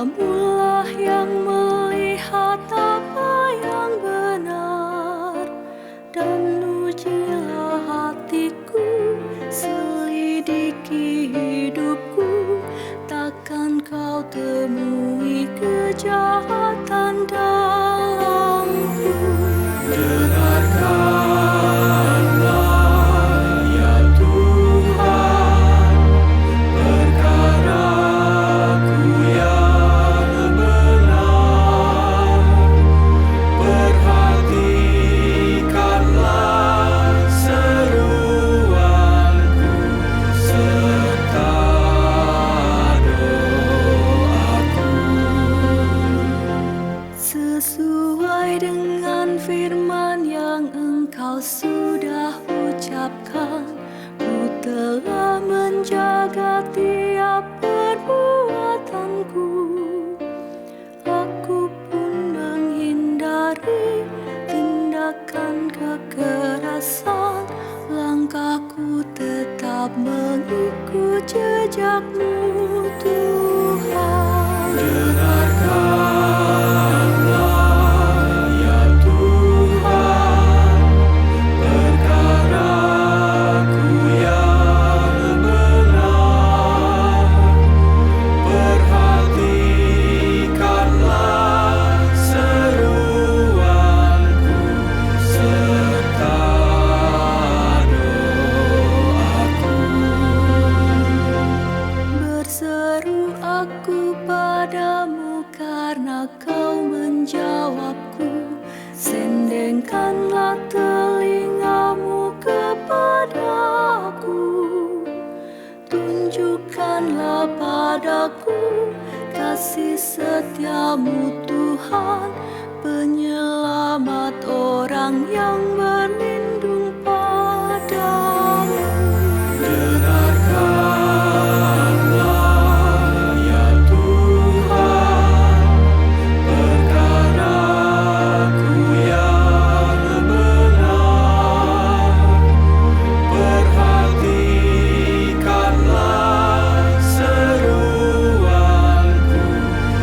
Kamulah yang melihat apa yang benar, dan ujilah hatiku, selidiki hidupku. Takkan kau temui kejahatan dalamku. Dengarkanlah ya Tuhan, perkaraku yang benar. Perhatikanlah seruanku serta doaku. Sesuai dengan firman yang Engkau sudah ucapkan, ku telah menjaga tiap perbuatanku. Aku pun menghindari tindakan kekerasan. Langkahku tetap mengikut jejak-Mu, Tuhan. Dengarkanlah ya Tuhan, perkaraku yang benar. Perhatikanlah seruanku serta doaku. Berseru aku padamu karena Kau menjawabku. Sendengkanlah telingamu kepadaku. Tunjukkanlah padaku kasih setia-Mu, Tuhan, penyelamat orang yang berlindung padamu. Dengarkanlah ya Tuhan, perkaraku yang benar. Perhatikanlah seruanku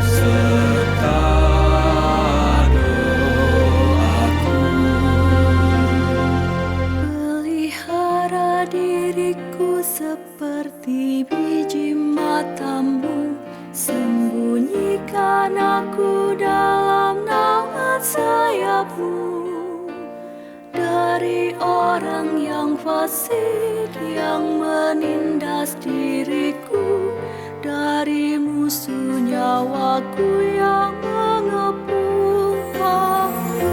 serta doaku. Pelihara diriku seperti biji mata-Mu, sembunyikan aku dalam naungan sayap-Mu. Dari orang yang fasik yang menindas diriku, dari musuh nyawaku yang mengepung aku.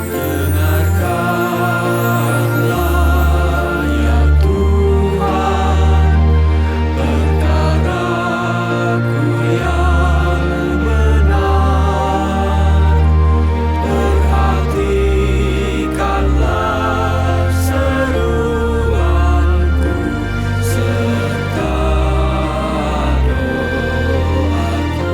Dengarkanlah ya Tuhan, perkaraku yang benar. Perhatikanlah seruanku serta doaku.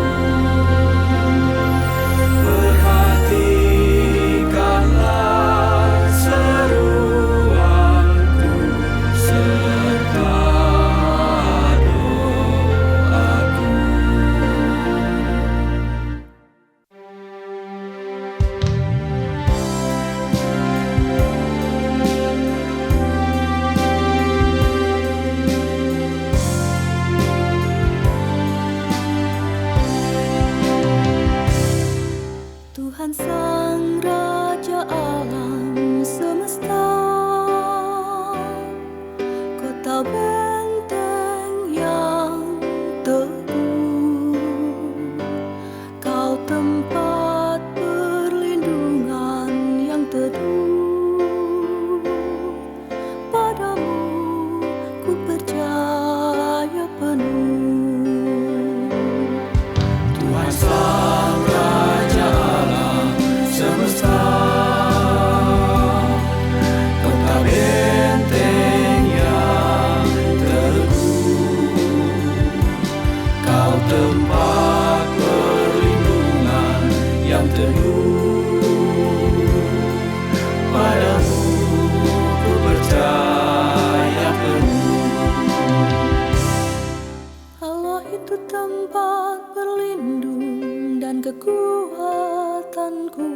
itu tempat berlindung dan kekuatanku.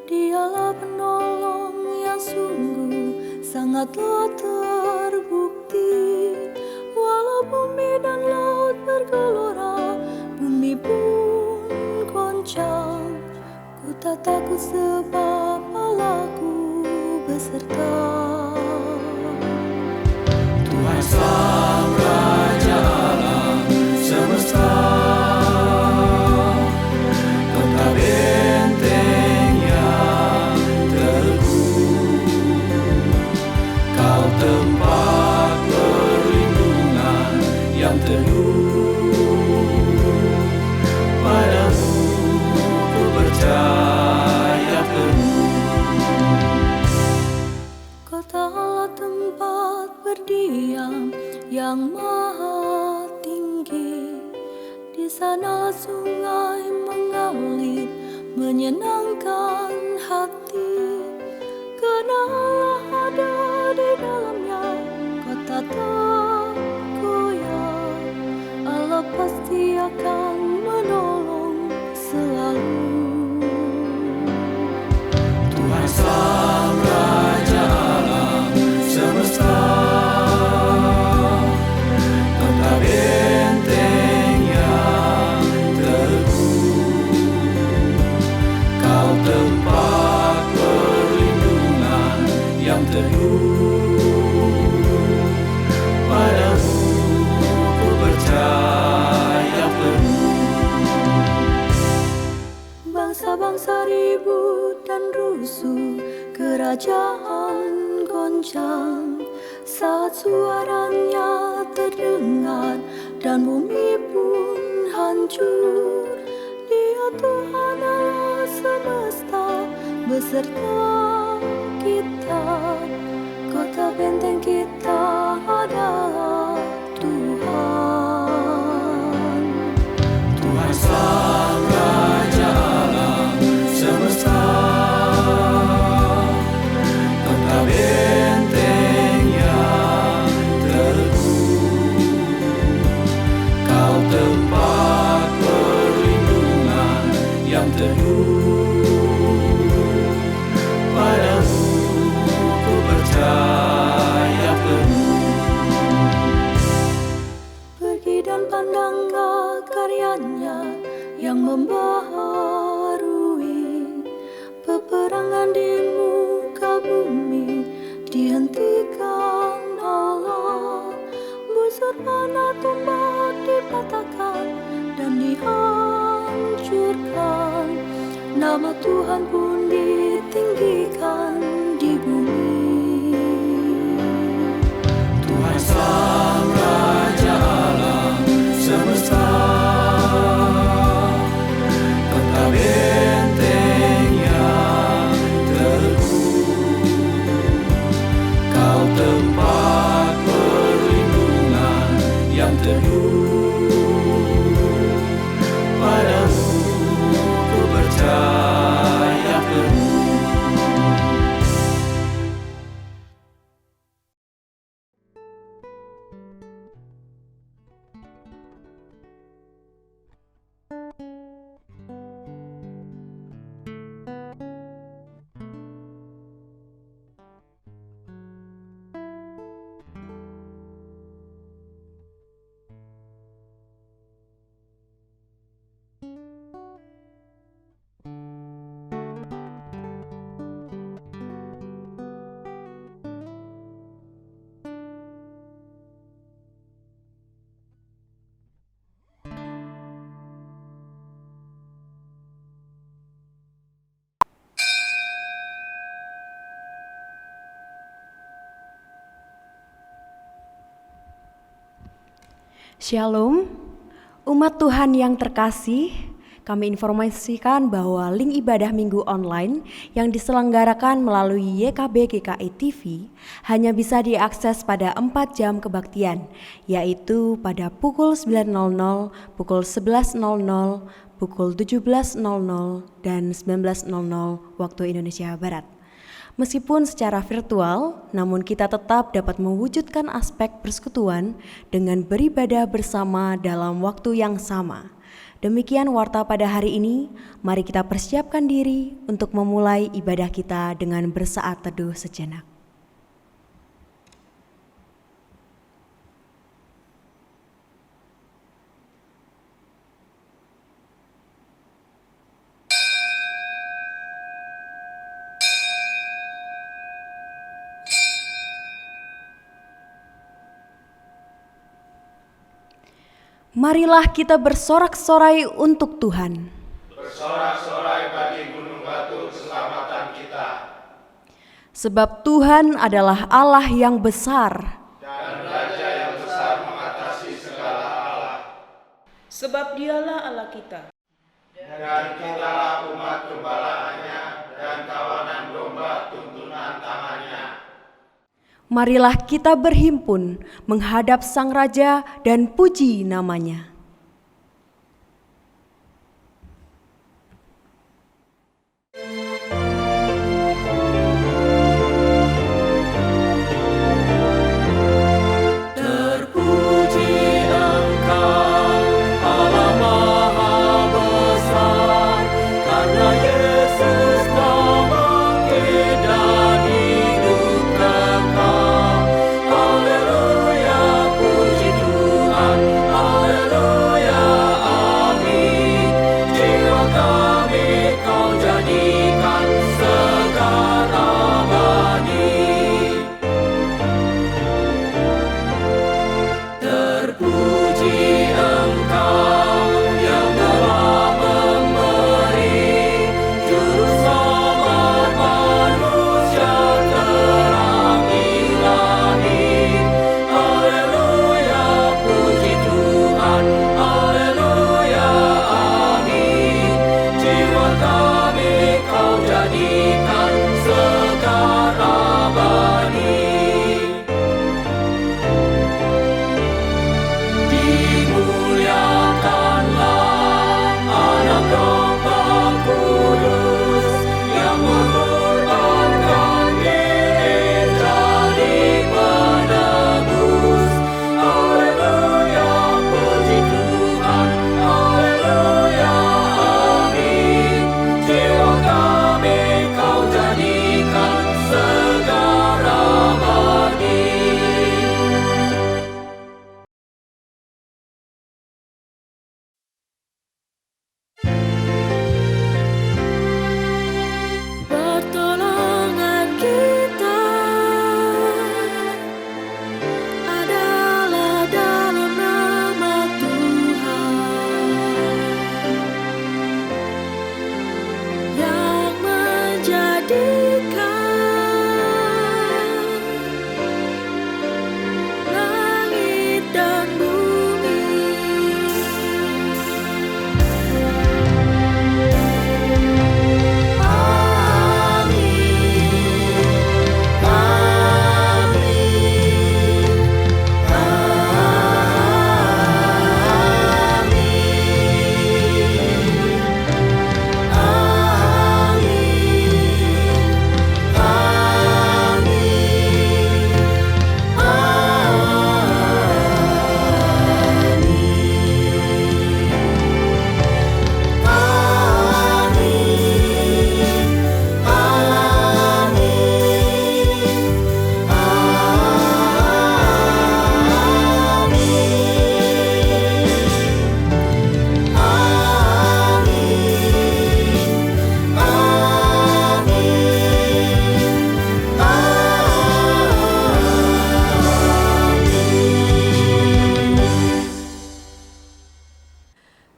Dialah penolong yang sungguh sangatlah terbukti. Walau bumi dan laut bergelora, bumi pun goncang, ku tak takut sebab Allahku beserta. Tuhan Sang Raja alam semesta, kota benteng yang teguh, kau tempat perlindungan yang teduh. Padamu ku percaya penuh. Kota Allah tempat berdiam yang maha tinggi. Di sana sungai mengalir menyenangkan hati. Karena Allah ada di dalamnya, kota tak goyah. Allah pasti akan menolong selalu. Tuhan Sang Raja alam semesta, kota benteng yang teguh, kau tempat perlindungan yang teduh. Padamu ku percaya penuh. Bangsa-bangsa ribut dan rusuh, kerajaan goncang saat suaranya terdengar dan bumi pun hancur. Dia Tuhan Allah semesta beserta kita, kota benteng kita adalah Tuhan. Tuhan Sang Raja alam semesta, kota benteng yang teguh, kau tempat perlindungan yang teduh. Padamu ku percaya penuh. Pergi dan pandanglah karyanya yang membaharui. Peperangan di muka bumi dihentikan Allah. Busur panah tumbak dipatahkan dan dihancurkan. Nama Tuhan pun ditinggikan di bumi. Tuhan Sang Raja alam semesta, kota benteng yang teguh, kau tempat perlindungan yang teduh. Padamu ku percaya penuh. Shalom, umat Tuhan yang terkasih, kami informasikan bahwa link ibadah minggu online yang diselenggarakan melalui YKB GKI TV hanya bisa diakses pada 4 jam kebaktian, yaitu pada pukul 9.00, pukul 11.00, pukul 17.00, dan 19.00 waktu Indonesia Barat. Meskipun secara virtual, namun kita tetap dapat mewujudkan aspek persekutuan dengan beribadah bersama dalam waktu yang sama. Demikian warta pada hari ini, mari kita persiapkan diri untuk memulai ibadah kita dengan bersaat teduh sejenak. Marilah kita bersorak-sorai untuk Tuhan. Bersorak-sorai bagi gunung batu keselamatan kita. Sebab Tuhan adalah Allah yang besar Dan Raja yang besar mengatasi segala Allah. Sebab dialah Allah kita. Dan kitalah umat gembalaannya dan kawanan domba tuntunan tangannya. Marilah kita berhimpun menghadap Sang Raja dan puji namanya. Terpuji Engkau, Allah Maha Besar, karena Yesus telah bangkit dan hidup kekal. Haleluya, puji Tuhan, haleluya, amin. Jiwa kami Kau jadikan segar abadi. Terpuji Engkau yang telah memberi juru selamat manusia terang ilahi. Haleluya, puji Tuhan, haleluya, amin. Jiwa kami Kau jadikan segar abadi. Dimuliakanlah Anak Domba Kudus yang mengorbankan diri jadi penebus. Haleluya, puji Tuhan, haleluya, amin. Jiwa kami Kau jadikan segar abadi. Pertolongan kita adalah dalam nama Tuhan yang menjadikan langit dan bumi.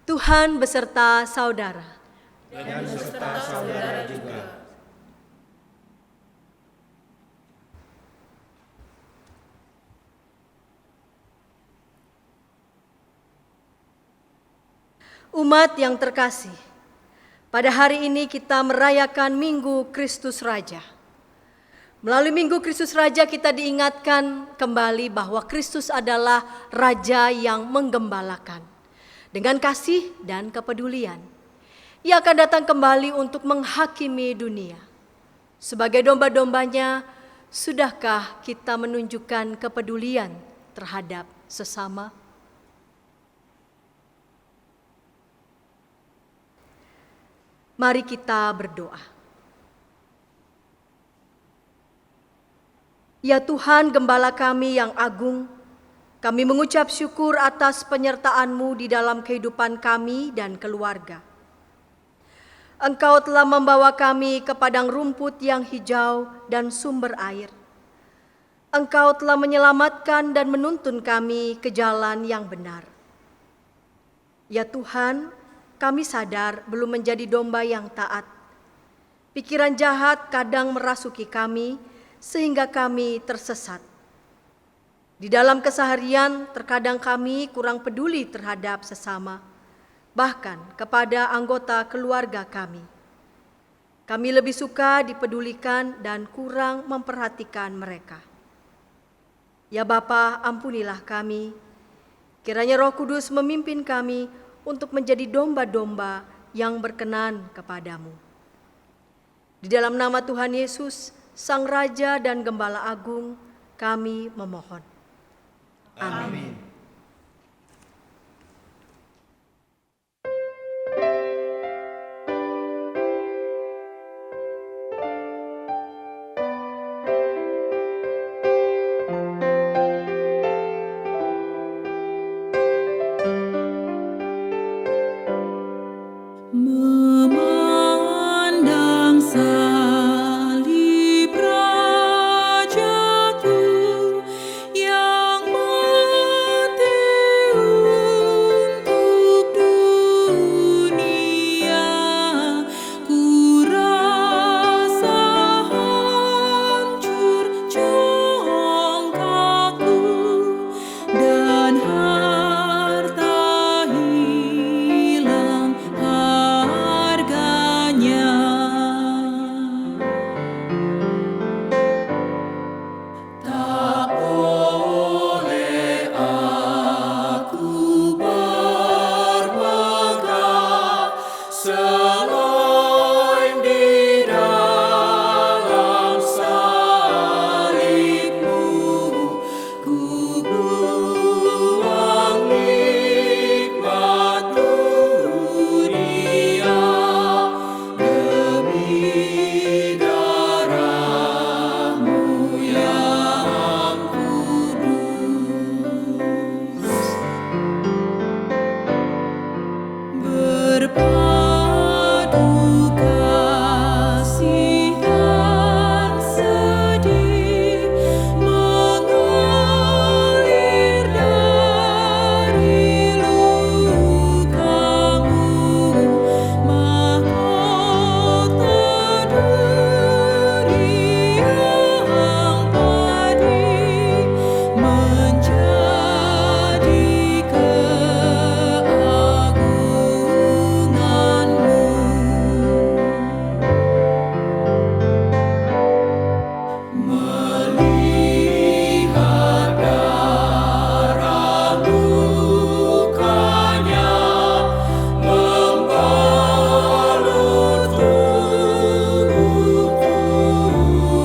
Tuhan beserta saudara. Dan beserta saudara juga. Umat yang terkasih, pada hari ini kita merayakan Minggu Kristus Raja. Melalui Minggu Kristus Raja kita diingatkan kembali bahwa Kristus adalah Raja yang menggembalakan. Dengan kasih dan kepedulian, Ia akan datang kembali untuk menghakimi dunia. Sebagai domba-dombanya, sudahkah kita menunjukkan kepedulian terhadap sesama? Mari kita berdoa. Ya Tuhan, Gembala kami yang agung, kami mengucap syukur atas penyertaan-Mu di dalam kehidupan kami dan keluarga. Engkau telah membawa kami ke padang rumput yang hijau dan sumber air. Engkau telah menyelamatkan dan menuntun kami ke jalan yang benar. Ya Tuhan, kami sadar belum menjadi domba yang taat. Pikiran jahat kadang merasuki kami sehingga kami tersesat. Di dalam keseharian terkadang kami kurang peduli terhadap sesama, bahkan kepada anggota keluarga kami. Kami lebih suka dipedulikan dan kurang memperhatikan mereka. Ya Bapa, ampunilah kami. Kiranya Roh Kudus memimpin kami untuk menjadi domba-domba yang berkenan kepadamu. Di dalam nama Tuhan Yesus, Sang Raja dan Gembala Agung, kami memohon. Amin. Memandang salib Rajaku yang mati untuk dunia, ku rasa hancur congkakku dan harta hilang harganya. Tak boleh aku bermegah selain di dalam salib-Mu. Ku buang nikmat dunia demi darah-Mu yang kudus. Berpadu kasih dan sedih mengalir dari luka-Mu, mahkota duri yang padi menjadi keagungan-Mu. Melihat darah lukanya membalut tubuh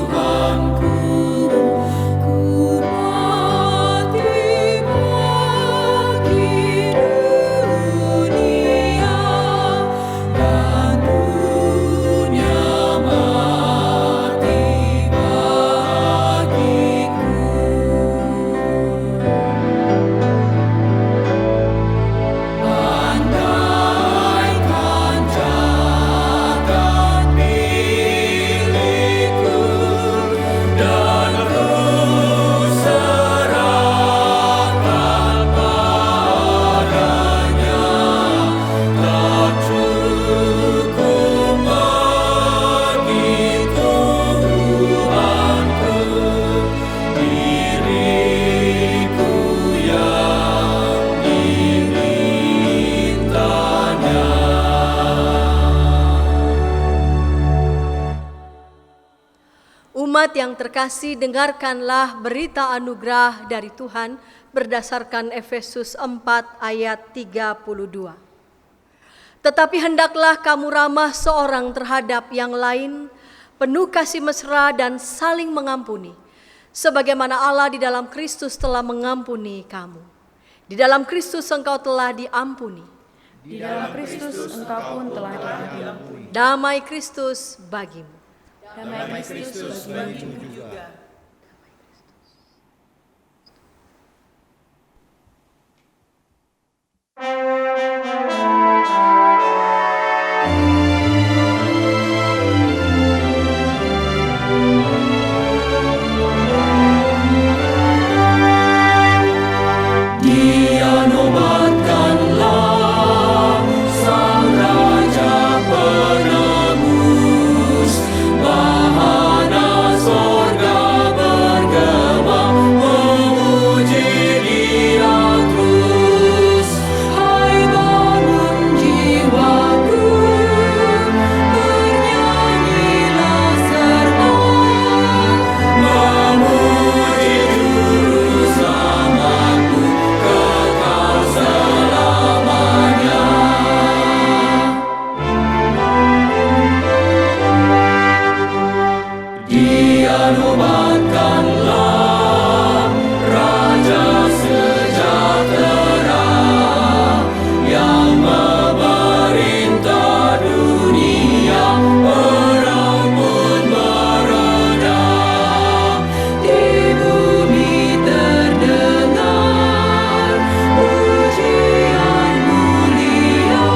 Tuhanku, ku mati bagi dunia dan dunia mati bagiku. Andaikan jagat milikku dan ku serahkan padanya, tak cukup bagi Tuhanku diriku yang dimintanya. Umat yang terkasih, dengarkanlah berita anugerah dari Tuhan berdasarkan Efesus 4 ayat 32. Tetapi hendaklah kamu ramah seorang terhadap yang lain, penuh kasih mesra dan saling mengampuni, sebagaimana Allah di dalam Kristus telah mengampuni kamu. Di dalam Kristus engkau telah diampuni. Di dalam Kristus engkau pun telah diadili. Damai Kristus bagimu. Damai Kristus bagimu juga. Dia nobatkanlah Sang Raja penebus, bahana sorga bergema memuji Dia terus. Hai bangun jiwaku, bernyanyilah serta, memuji Juru Selamatku kekal selamanya. Dia nobatkanlah Raja sejahtera yang memerintah dunia, perang pun mereda. Di bumi terdengar pujian mulia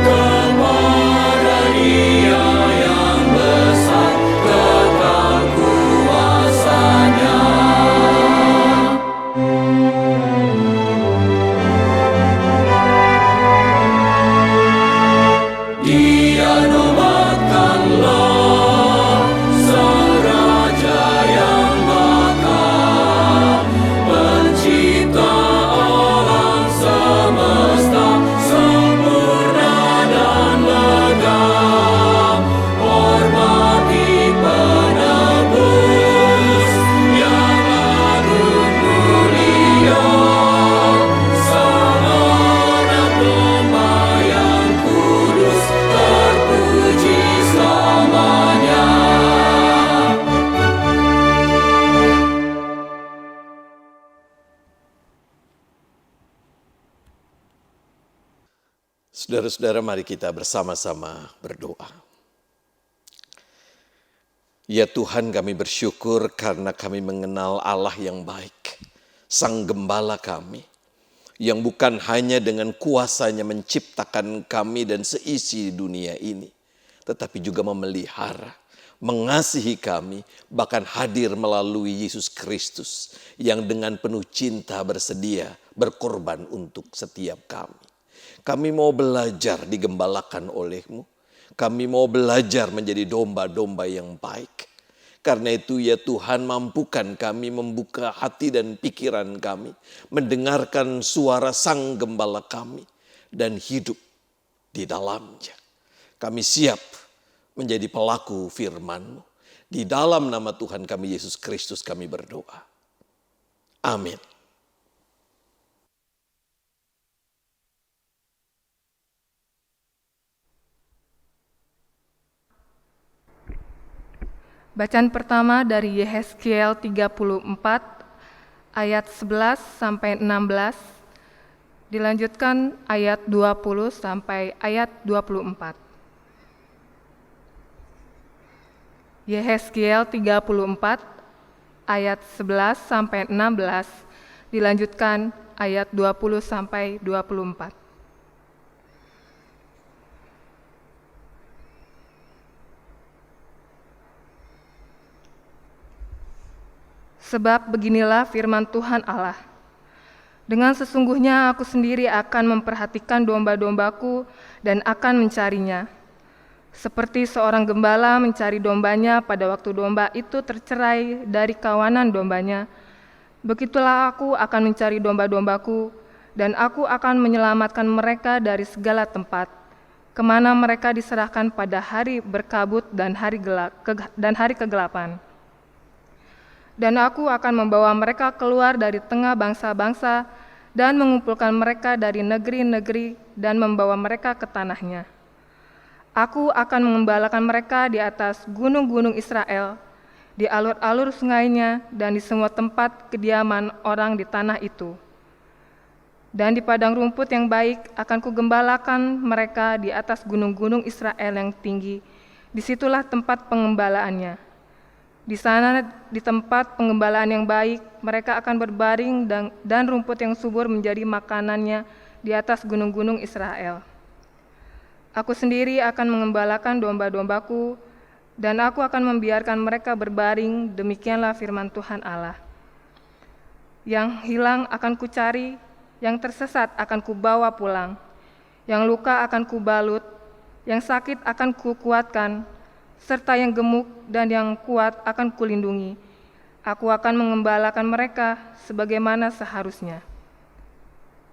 kepada Dia yang besar kekal kuasanya. Dia nobatkanlah Sang Raja yang bakal, Pencipta alam semesta, sempurna dan legam. Hormati penebus yang agung mulia, Sang Anak Domba yang kudus, terpuji selamanya. Saudara-saudara, mari kita bersama-sama berdoa. Ya Tuhan, kami bersyukur karena kami mengenal Allah yang baik, Sang Gembala kami, yang bukan hanya dengan kuasanya menciptakan kami dan seisi dunia ini, tetapi juga memelihara, mengasihi kami, bahkan hadir melalui Yesus Kristus yang dengan penuh cinta bersedia berkorban untuk setiap kami. Kami mau belajar digembalakan oleh-Mu. Kami mau belajar menjadi domba-domba yang baik. Karena itu ya Tuhan, mampukan kami membuka hati dan pikiran kami, mendengarkan suara Sang Gembala kami, dan hidup di dalamnya. Kami siap menjadi pelaku firman-Mu. Di dalam nama Tuhan kami Yesus Kristus kami berdoa. Amin. Bacaan pertama dari Yehezkiel 34 ayat 11 sampai 16, dilanjutkan ayat 20 sampai ayat 24. Yehezkiel 34 ayat 11 sampai 16, dilanjutkan ayat 20 sampai 24. Sebab beginilah firman Tuhan Allah, dengan sesungguhnya aku sendiri akan memperhatikan domba-dombaku dan akan mencarinya. Seperti seorang gembala mencari dombanya pada waktu domba itu tercerai dari kawanan dombanya, begitulah aku akan mencari domba-dombaku dan aku akan menyelamatkan mereka dari segala tempat, kemana mereka diserahkan pada hari berkabut dan hari kegelapan. Dan aku akan membawa mereka keluar dari tengah bangsa-bangsa dan mengumpulkan mereka dari negeri-negeri dan membawa mereka ke tanahnya. Aku akan mengembalakan mereka di atas gunung-gunung Israel, di alur-alur sungainya, dan di semua tempat kediaman orang di tanah itu. Dan di padang rumput yang baik akan kugembalakan mereka di atas gunung-gunung Israel yang tinggi. Disitulah tempat pengembalaannya. Di sana, di tempat pengembalaan yang baik, mereka akan berbaring dan rumput yang subur menjadi makanannya di atas gunung-gunung Israel. Aku sendiri akan mengembalakan domba-dombaku, dan aku akan membiarkan mereka berbaring, demikianlah firman Tuhan Allah. Yang hilang akan kucari, yang tersesat akan kubawa pulang, yang luka akan kubalut, yang sakit akan kukuatkan, serta yang gemuk dan yang kuat akan kulindungi. Aku akan mengembalakan mereka sebagaimana seharusnya.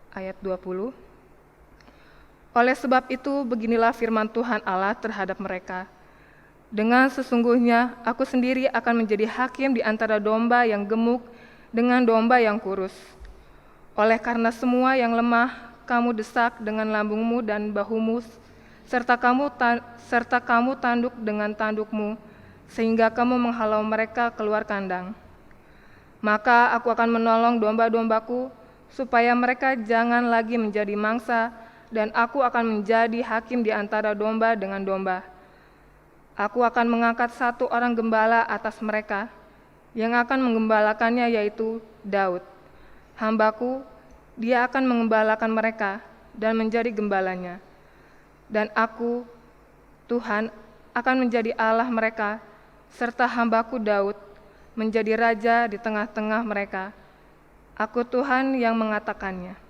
Ayat 20. Oleh sebab itu, beginilah firman Tuhan Allah terhadap mereka. Dengan sesungguhnya, aku sendiri akan menjadi hakim di antara domba yang gemuk dengan domba yang kurus. Oleh karena semua yang lemah, kamu desak dengan lambungmu dan bahumu, serta kamu tanduk dengan tandukmu, sehingga kamu menghalau mereka keluar kandang. Maka aku akan menolong domba-dombaku, supaya mereka jangan lagi menjadi mangsa, dan aku akan menjadi hakim di antara domba dengan domba. Aku akan mengangkat satu orang gembala atas mereka, yang akan menggembalakannya yaitu Daud. Hambaku, dia akan mengembalakan mereka dan menjadi gembalanya. Dan aku, Tuhan, akan menjadi Allah mereka, serta hambaku Daud menjadi raja di tengah-tengah mereka. Aku Tuhan yang mengatakannya.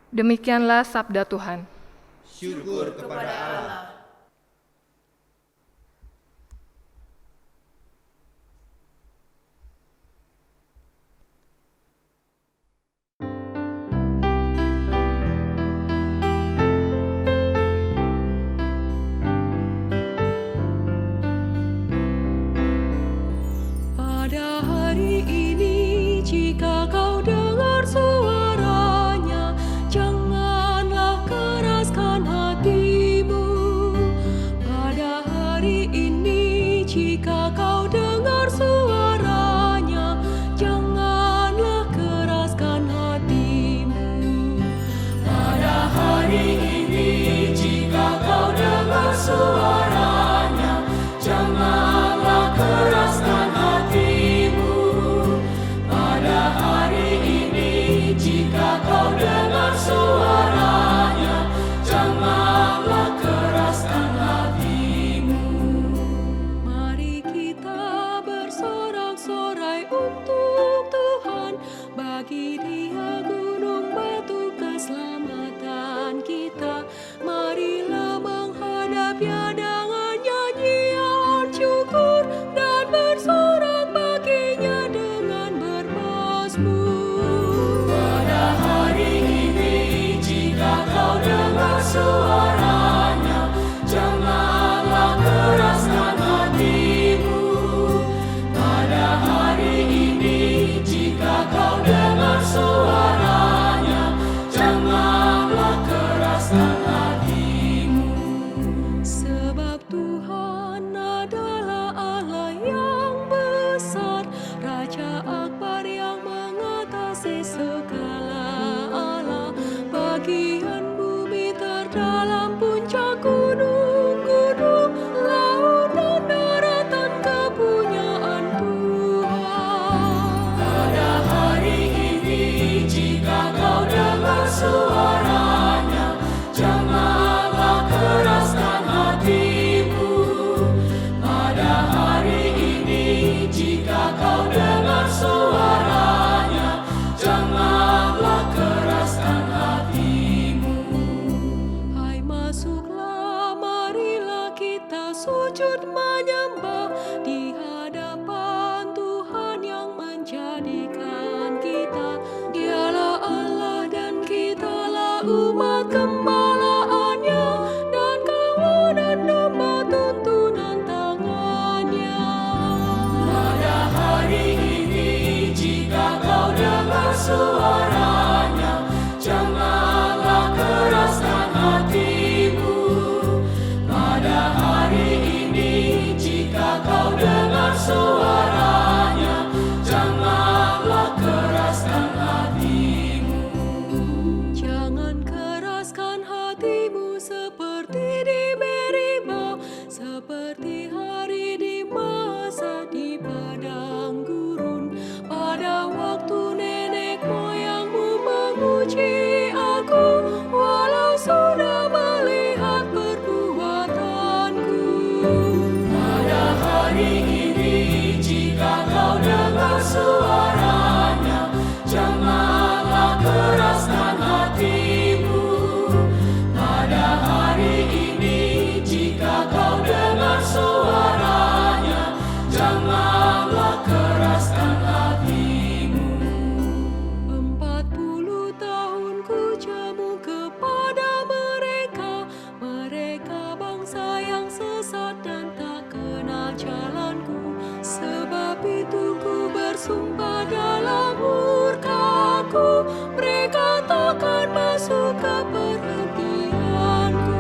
Demikianlah sabda Tuhan. Syukur kepada Allah. Pada hari ini, jika kau dengar suaranya, janganlah keraskan hatimu. Pada hari ini, jika kau dengar suaranya, janganlah keraskan hatimu. Pada hari ini, jika kau dengar suaranya, janganlah keraskan hatimu. Pada hari ini, jika kau dengar suaranya, janganlah keraskan hatimu. Mari kita bersorak-sorai untuk Tuhan, bagi Dia gunung batu keselamatan kita. Marilah menghadapnya dengan nyanyian syukur, dan bersorak baginya dengan bermazmur. Pada hari ini, jika kau dengar suaranya, janganlah keraskan hatimu. Pada hari ini, jika kau dengar suaranya, janganlah keraskan hatimu. Sebab Tuhan adalah Allah yang besar, Raja Akbar yang mengatasi segala Allah. Bagian bumi terdalam puncak gunung-gunung, laut dan daratan kepunyaan Tuhan. Pada hari ini, jika kau dengar suaranya, janganlah keraskan hatimu. Pada hari ini, jika kau dengar suaranya, janganlah keraskan hatimu. Hai, masuklah, marilah kita sujud menyembah di hadapan Tuhan yang menjadikan kita. Dialah Allah dan kitalah umat gembalaannya, dan kawanan domba tuntunan tangannya. Pada hari ini, jika kau dengar suaranya, janganlah keraskan hatimu. Pada hatimu seperti di Meriba, seperti hari di masa di padang gurun. Pada waktu nenek moyangmu menguji aku, walau sudah melihat perbuatanku. Pada hari ini jika kau dengar suaranya, janganlah keraskan hatimu. Pada hari ini jika kau dengar suaranya, janganlah keraskan hatimu. 40 tahun ku jamu kepada mereka, mereka bangsa yang sesat dan tak kenal jalanku. Sebab itu ku bersumpah dalam murkaku, mereka takkan masuk ke perhentianku.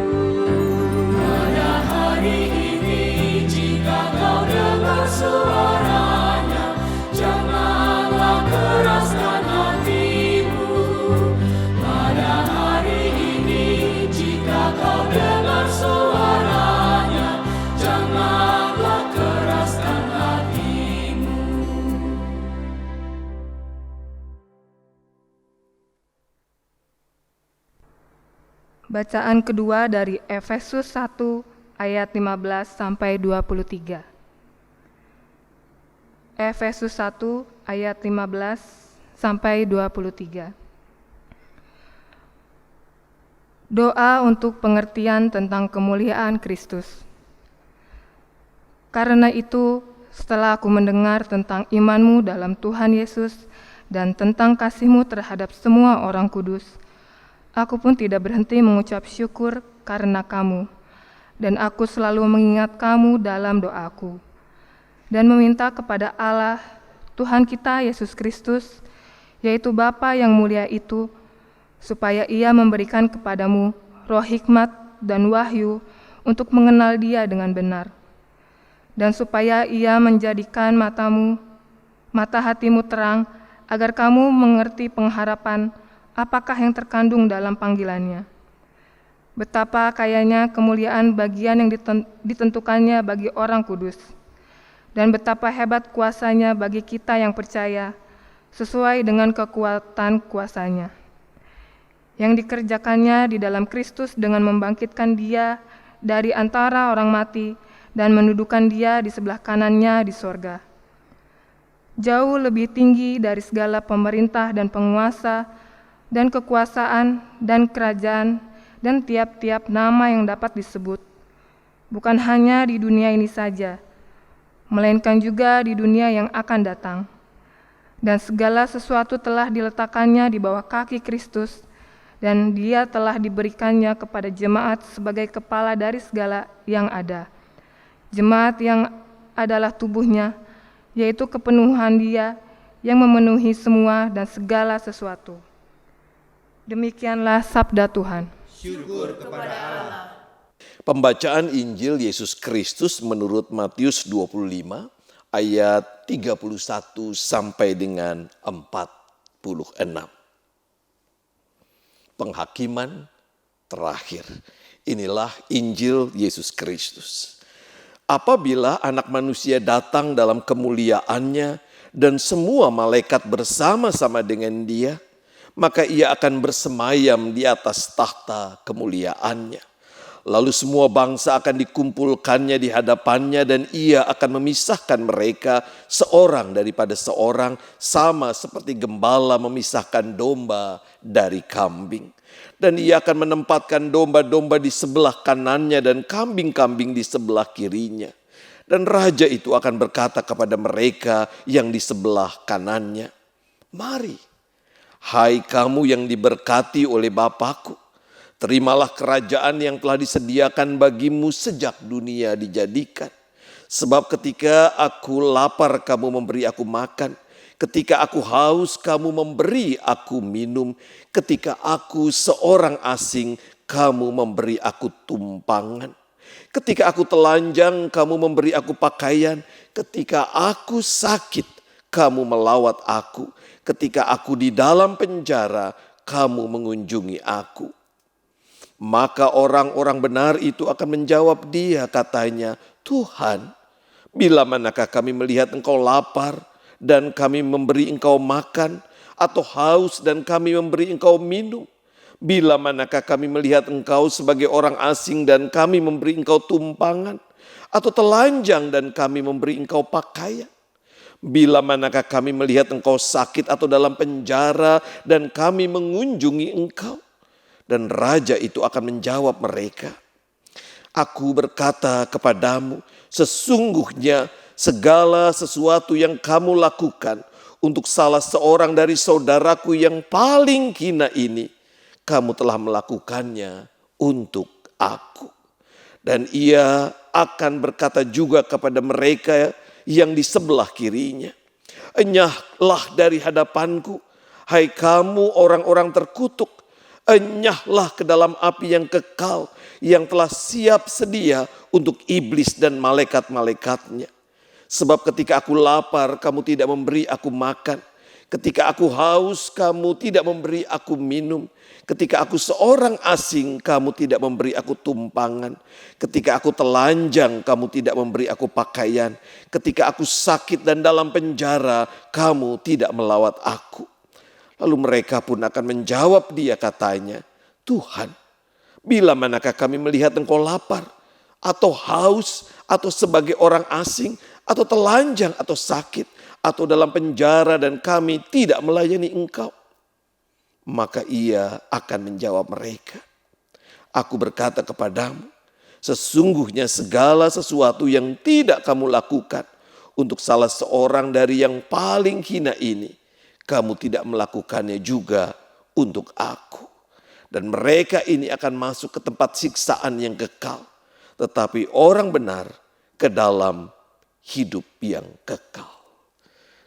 Pada hari ini jika kau dengar suaranya, janganlah keraskan hatimu. Pada hari ini jika kau dengar suaranya, janganlah keraskan hatimu. Bacaan kedua dari Efesus 1 ayat 15 sampai 23. Efesus 1 ayat 15 sampai 23. Doa untuk pengertian tentang kemuliaan Kristus. Karena itu, setelah aku mendengar tentang imanmu dalam Tuhan Yesus dan tentang kasihmu terhadap semua orang kudus, aku pun tidak berhenti mengucap syukur karena kamu, dan aku selalu mengingat kamu dalam doaku, dan meminta kepada Allah, Tuhan kita Yesus Kristus, yaitu Bapa yang mulia itu, supaya Ia memberikan kepadamu roh hikmat dan wahyu untuk mengenal Dia dengan benar, dan supaya Ia menjadikan mata hatimu terang, agar kamu mengerti pengharapan apakah yang terkandung dalam panggilannya. Betapa kayanya kemuliaan bagian yang ditentukannya bagi orang kudus, dan betapa hebat kuasanya bagi kita yang percaya, sesuai dengan kekuatan kuasanya, yang dikerjakannya di dalam Kristus dengan membangkitkan Dia dari antara orang mati dan mendudukan Dia di sebelah kanannya di sorga. Jauh lebih tinggi dari segala pemerintah dan penguasa dan kekuasaan dan kerajaan dan tiap-tiap nama yang dapat disebut, bukan hanya di dunia ini saja, melainkan juga di dunia yang akan datang. Dan segala sesuatu telah diletakkannya di bawah kaki Kristus, dan Dia telah diberikannya kepada jemaat sebagai kepala dari segala yang ada. Jemaat yang adalah tubuhnya, yaitu kepenuhan Dia yang memenuhi semua dan segala sesuatu. Demikianlah sabda Tuhan. Syukur kepada Allah. Pembacaan Injil Yesus Kristus menurut Matius 25 ayat 31 sampai dengan 46. Penghakiman terakhir. Inilah Injil Yesus Kristus. Apabila Anak Manusia datang dalam kemuliaannya dan semua malaikat bersama-sama dengan Dia, maka Ia akan bersemayam di atas tahta kemuliaannya. Lalu semua bangsa akan dikumpulkannya di hadapannya, dan Ia akan memisahkan mereka seorang daripada seorang, sama seperti gembala memisahkan domba dari kambing. Dan Ia akan menempatkan domba-domba di sebelah kanannya dan kambing-kambing di sebelah kirinya. Dan Raja itu akan berkata kepada mereka yang di sebelah kanannya, "Mari, hai kamu yang diberkati oleh Bapa-Ku, terimalah kerajaan yang telah disediakan bagimu sejak dunia dijadikan. Sebab ketika aku lapar, kamu memberi aku makan. Ketika aku haus, kamu memberi aku minum. Ketika aku seorang asing, kamu memberi aku tumpangan. Ketika aku telanjang, kamu memberi aku pakaian. Ketika aku sakit, kamu melawat aku. Ketika aku di dalam penjara, kamu mengunjungi aku." Maka orang-orang benar itu akan menjawab dia, katanya, Tuhan, bila manakah kami melihat engkau lapar dan kami memberi engkau makan, atau haus dan kami memberi engkau minum? Bila manakah kami melihat engkau sebagai orang asing dan kami memberi engkau tumpangan, atau telanjang dan kami memberi engkau pakaian? Bila manakah kami melihat engkau sakit atau dalam penjara dan kami mengunjungi engkau? Dan raja itu akan menjawab mereka, Aku berkata kepadamu, sesungguhnya segala sesuatu yang kamu lakukan untuk salah seorang dari saudaraku yang paling hina ini, kamu telah melakukannya untuk aku. Dan ia akan berkata juga kepada mereka yang di sebelah kirinya, Enyahlah dari hadapanku, hai kamu orang-orang terkutuk, enyahlah ke dalam api yang kekal, yang telah siap sedia untuk iblis dan malaikat-malaikatnya. Sebab ketika aku lapar, kamu tidak memberi aku makan. Ketika aku haus, kamu tidak memberi aku minum. Ketika aku seorang asing, kamu tidak memberi aku tumpangan. Ketika aku telanjang, kamu tidak memberi aku pakaian. Ketika aku sakit dan dalam penjara, kamu tidak melawat aku. Lalu mereka pun akan menjawab dia, katanya, Tuhan, bila manakah kami melihat engkau lapar, atau haus, atau sebagai orang asing, atau telanjang, atau sakit, atau dalam penjara dan kami tidak melayani engkau? Maka ia akan menjawab mereka, Aku berkata kepadamu, sesungguhnya segala sesuatu yang tidak kamu lakukan untuk salah seorang dari yang paling hina ini, kamu tidak melakukannya juga untuk aku. Dan mereka ini akan masuk ke tempat siksaan yang kekal, tetapi orang benar ke dalam hidup yang kekal.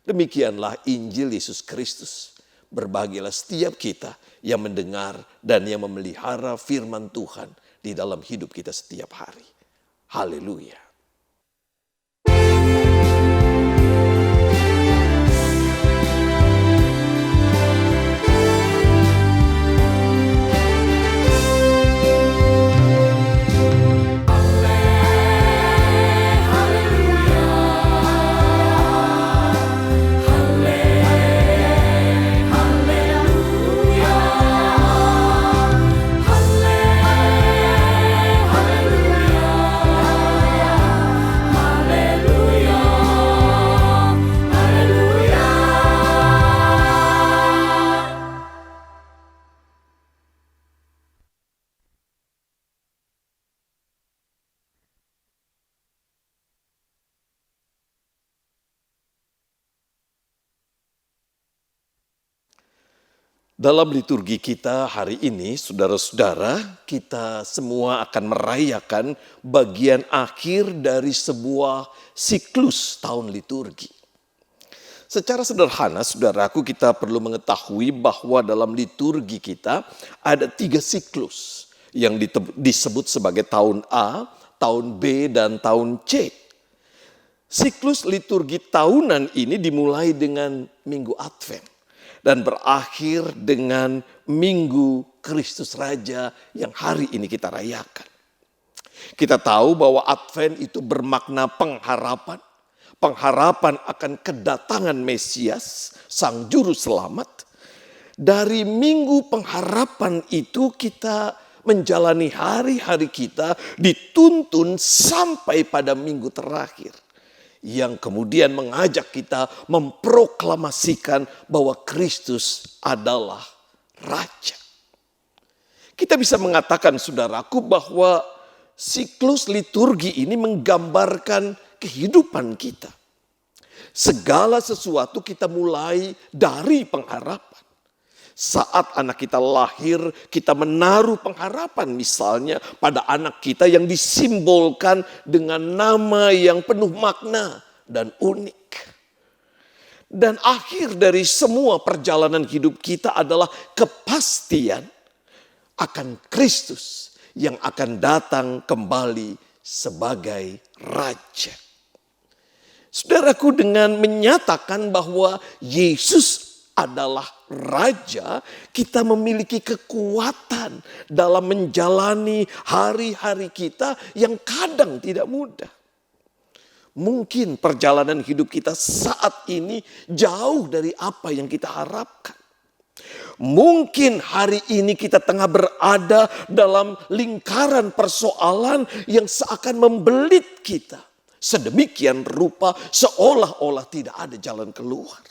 Demikianlah Injil Yesus Kristus. Berbahagialah setiap kita yang mendengar dan yang memelihara firman Tuhan di dalam hidup kita setiap hari. Haleluya. Dalam liturgi kita hari ini, saudara-saudara, kita semua akan merayakan bagian akhir dari sebuah siklus tahun liturgi. Secara sederhana, saudaraku, kita perlu mengetahui bahwa dalam liturgi kita ada 3 siklus yang disebut sebagai tahun A, tahun B, dan tahun C. Siklus liturgi tahunan ini dimulai dengan Minggu Advent dan berakhir dengan Minggu Kristus Raja yang hari ini kita rayakan. Kita tahu bahwa Advent itu bermakna pengharapan. Pengharapan akan kedatangan Mesias, Sang Juru Selamat. Dari Minggu pengharapan itu kita menjalani hari-hari kita dituntun sampai pada minggu terakhir, yang kemudian mengajak kita memproklamasikan bahwa Kristus adalah Raja. Kita bisa mengatakan, saudaraku, bahwa siklus liturgi ini menggambarkan kehidupan kita. Segala sesuatu kita mulai dari pengharapan. Saat anak kita lahir, kita menaruh pengharapan misalnya pada anak kita yang disimbolkan dengan nama yang penuh makna dan unik. Dan akhir dari semua perjalanan hidup kita adalah kepastian akan Kristus yang akan datang kembali sebagai Raja. Saudaraku, dengan menyatakan bahwa Yesus adalah raja, kita memiliki kekuatan dalam menjalani hari-hari kita yang kadang tidak mudah. Mungkin perjalanan hidup kita saat ini jauh dari apa yang kita harapkan. Mungkin hari ini kita tengah berada dalam lingkaran persoalan yang seakan membelit kita. Sedemikian rupa seolah-olah tidak ada jalan keluar.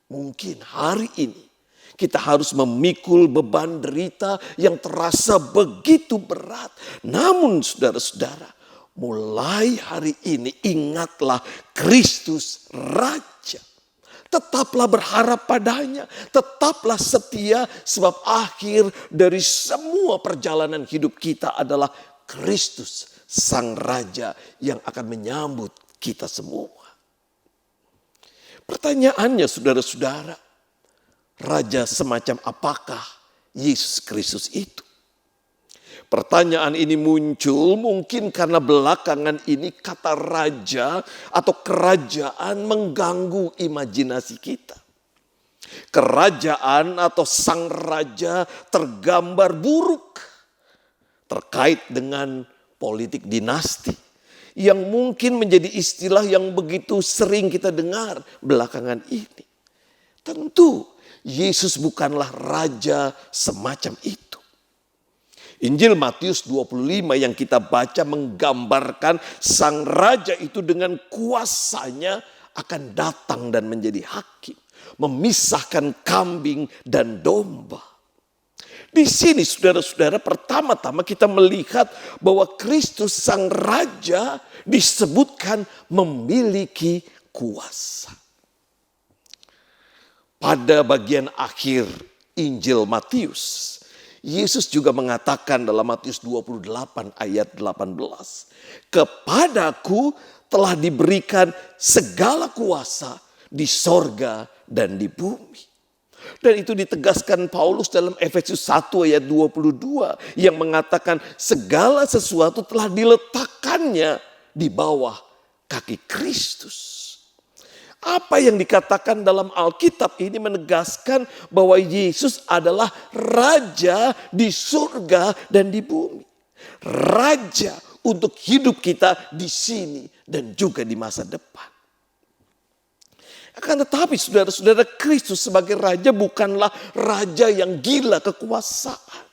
Mungkin hari ini kita harus memikul beban derita yang terasa begitu berat. Namun saudara-saudara, mulai hari ini ingatlah Kristus Raja. Tetaplah berharap padanya, tetaplah setia sebab akhir dari semua perjalanan hidup kita adalah Kristus Sang Raja yang akan menyambut kita semua. Pertanyaannya saudara-saudara, Raja semacam apakah Yesus Kristus itu? Pertanyaan ini muncul mungkin karena belakangan ini kata raja atau kerajaan mengganggu imajinasi kita. Kerajaan atau sang raja tergambar buruk terkait dengan politik dinasti yang mungkin menjadi istilah yang begitu sering kita dengar belakangan ini. Tentu Yesus bukanlah raja semacam itu. Injil Matius 25 yang kita baca menggambarkan sang raja itu dengan kuasanya akan datang dan menjadi hakim. Memisahkan kambing dan domba. Di sini saudara-saudara pertama-tama kita melihat bahwa Kristus sang raja disebutkan memiliki kuasa. Pada bagian akhir Injil Matius, Yesus juga mengatakan dalam Matius 28 ayat 18. Kepadaku telah diberikan segala kuasa di sorga dan di bumi. Dan itu ditegaskan Paulus dalam Efesus 1 ayat 22. Yang mengatakan segala sesuatu telah diletakkannya di bawah kaki Kristus. Apa yang dikatakan dalam Alkitab ini menegaskan bahwa Yesus adalah Raja di surga dan di bumi. Raja untuk hidup kita di sini dan juga di masa depan. Akan tetapi saudara-saudara, Kristus sebagai Raja bukanlah Raja yang gila kekuasaan.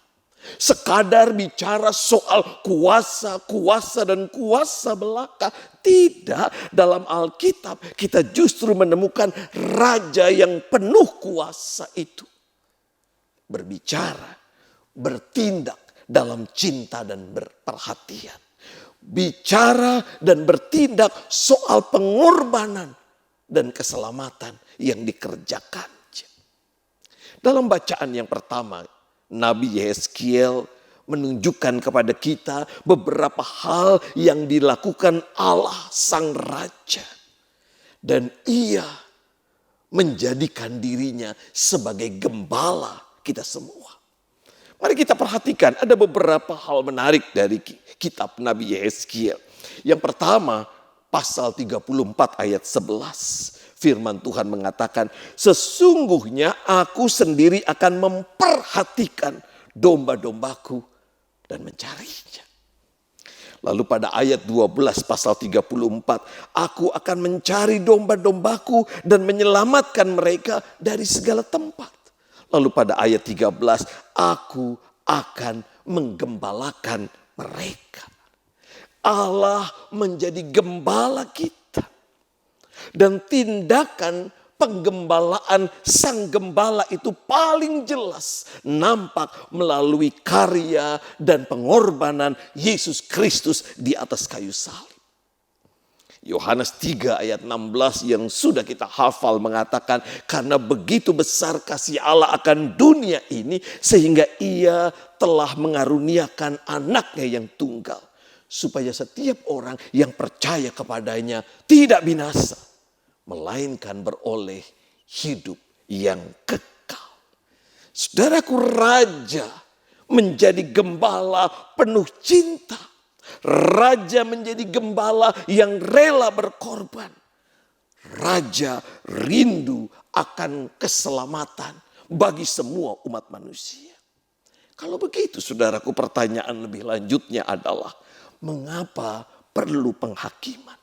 Sekadar bicara soal kuasa dan kuasa belaka. Tidak, dalam Alkitab kita justru menemukan raja yang penuh kuasa itu. Berbicara, bertindak dalam cinta dan berperhatian. Bicara dan bertindak soal pengorbanan dan keselamatan yang dikerjakannya. Dalam bacaan yang pertama, Nabi Yeskiel menunjukkan kepada kita beberapa hal yang dilakukan Allah Sang Raja. Dan ia menjadikan dirinya sebagai gembala kita semua. Mari kita perhatikan ada beberapa hal menarik dari kitab Nabi Yeskiel. Yang pertama, pasal 34 ayat 11. Firman Tuhan mengatakan, sesungguhnya aku sendiri akan memperhatikan domba-dombaku dan mencarinya. Lalu pada ayat 12 pasal 34, aku akan mencari domba-dombaku dan menyelamatkan mereka dari segala tempat. Lalu pada ayat 13, aku akan menggembalakan mereka. Allah menjadi gembala kita. Dan tindakan penggembalaan sang gembala itu paling jelas nampak melalui karya dan pengorbanan Yesus Kristus di atas kayu salib. Yohanes 3 ayat 16 yang sudah kita hafal mengatakan, karena begitu besar kasih Allah akan dunia ini sehingga ia telah mengaruniakan anaknya yang tunggal. Supaya setiap orang yang percaya kepadanya tidak binasa, melainkan beroleh hidup yang kekal. Saudaraku, raja menjadi gembala penuh cinta. Raja menjadi gembala yang rela berkorban. Raja rindu akan keselamatan bagi semua umat manusia. Kalau begitu saudaraku, pertanyaan lebih lanjutnya adalah mengapa perlu penghakiman?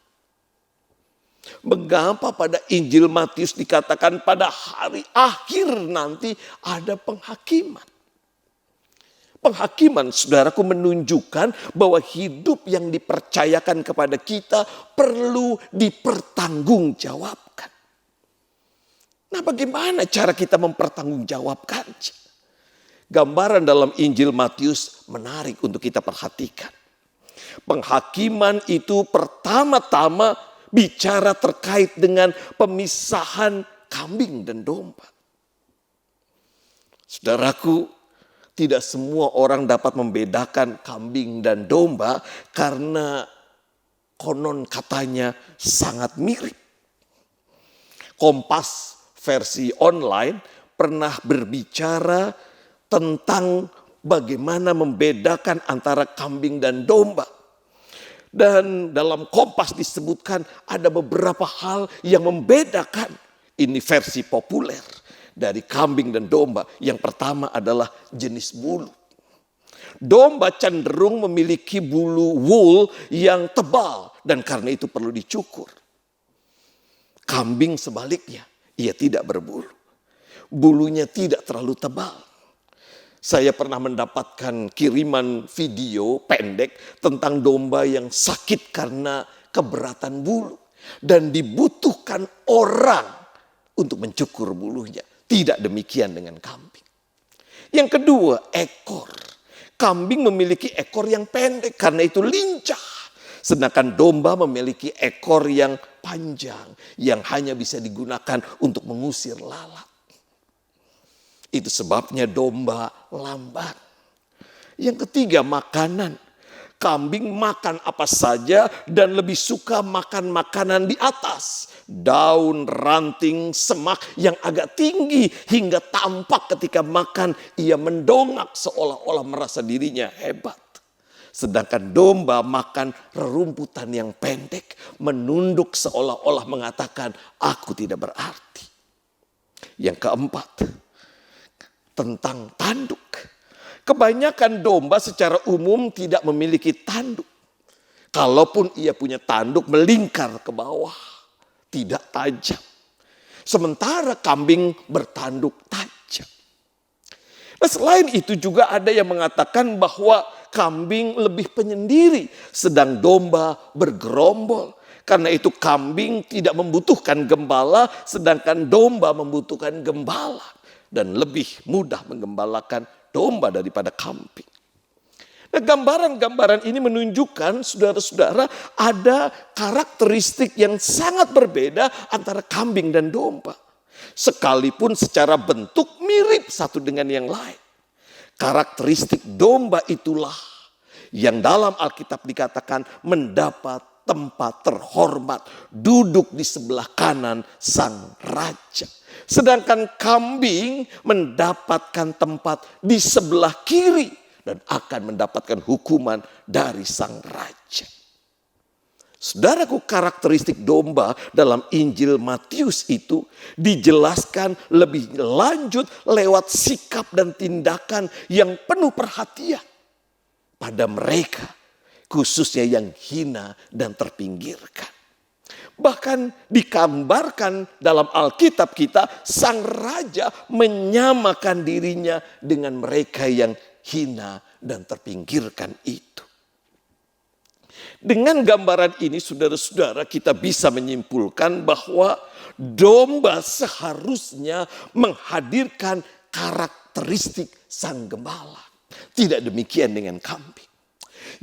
Mengapa pada Injil Matius dikatakan pada hari akhir nanti ada penghakiman? Penghakiman, saudaraku, menunjukkan bahwa hidup yang dipercayakan kepada kita perlu dipertanggungjawabkan. Nah, bagaimana cara kita mempertanggungjawabkannya? Gambaran dalam Injil Matius menarik untuk kita perhatikan. Penghakiman itu pertama-tama bicara terkait dengan pemisahan kambing dan domba. Saudaraku, tidak semua orang dapat membedakan kambing dan domba karena konon katanya sangat mirip. Kompas versi online pernah berbicara tentang bagaimana membedakan antara kambing dan domba. Dan dalam Kompas disebutkan ada beberapa hal yang membedakan. Ini versi populer dari kambing dan domba. Yang pertama adalah jenis bulu. Domba cenderung memiliki bulu wool yang tebal dan karena itu perlu dicukur. Kambing sebaliknya, ia tidak berbulu. Bulunya tidak terlalu tebal. Saya pernah mendapatkan kiriman video pendek tentang domba yang sakit karena keberatan bulu. Dan dibutuhkan orang untuk mencukur bulunya. Tidak demikian dengan kambing. Yang kedua, ekor. Kambing memiliki ekor yang pendek karena itu lincah. Sedangkan domba memiliki ekor yang panjang yang hanya bisa digunakan untuk mengusir lalat. Itu sebabnya domba lambat. Yang ketiga, makanan. Kambing makan apa saja dan lebih suka makan makanan di atas. Daun, ranting, semak yang agak tinggi hingga tampak ketika makan ia mendongak seolah-olah merasa dirinya hebat. Sedangkan domba makan rerumputan yang pendek, menunduk seolah-olah mengatakan aku tidak berarti. Yang keempat, tentang tanduk. Kebanyakan domba secara umum tidak memiliki tanduk. Kalaupun ia punya tanduk melingkar ke bawah, tidak tajam. Sementara kambing bertanduk tajam. Nah, selain itu juga ada yang mengatakan bahwa kambing lebih penyendiri, sedang domba bergerombol. Karena itu kambing tidak membutuhkan gembala, sedangkan domba membutuhkan gembala. Dan lebih mudah menggembalakan domba daripada kambing. Nah, gambaran-gambaran ini menunjukkan saudara-saudara ada karakteristik yang sangat berbeda antara kambing dan domba. Sekalipun secara bentuk mirip satu dengan yang lain. Karakteristik domba itulah yang dalam Alkitab dikatakan mendapat tempat terhormat, duduk di sebelah kanan sang raja. Sedangkan kambing mendapatkan tempat di sebelah kiri dan akan mendapatkan hukuman dari sang raja. Saudaraku, karakteristik domba dalam Injil Matius itu dijelaskan lebih lanjut lewat sikap dan tindakan yang penuh perhatian pada mereka, khususnya yang hina dan terpinggirkan. Bahkan digambarkan dalam Alkitab kita, sang raja menyamakan dirinya dengan mereka yang hina dan terpinggirkan itu. Dengan gambaran ini saudara-saudara kita bisa menyimpulkan bahwa domba seharusnya menghadirkan karakteristik sang gembala. Tidak demikian dengan kambing.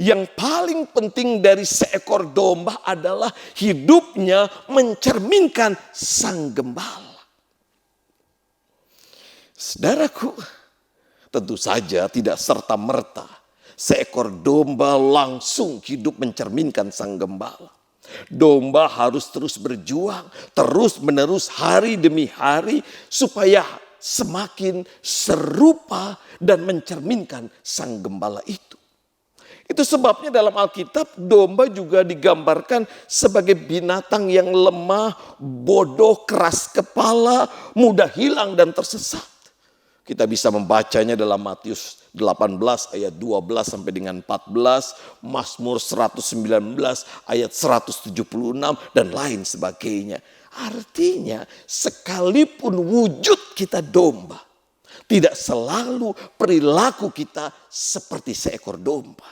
Yang paling penting dari seekor domba adalah hidupnya mencerminkan sang gembala. Saudaraku, tentu saja tidak serta-merta seekor domba langsung hidup mencerminkan sang gembala. Domba harus terus berjuang, terus-menerus hari demi hari supaya semakin serupa dan mencerminkan sang gembala itu. Itu sebabnya dalam Alkitab domba juga digambarkan sebagai binatang yang lemah, bodoh, keras kepala, mudah hilang dan tersesat. Kita bisa membacanya dalam Matius 18 ayat 12 sampai dengan 14, Mazmur 119 ayat 176 dan lain sebagainya. Artinya sekalipun wujud kita domba, tidak selalu perilaku kita seperti seekor domba.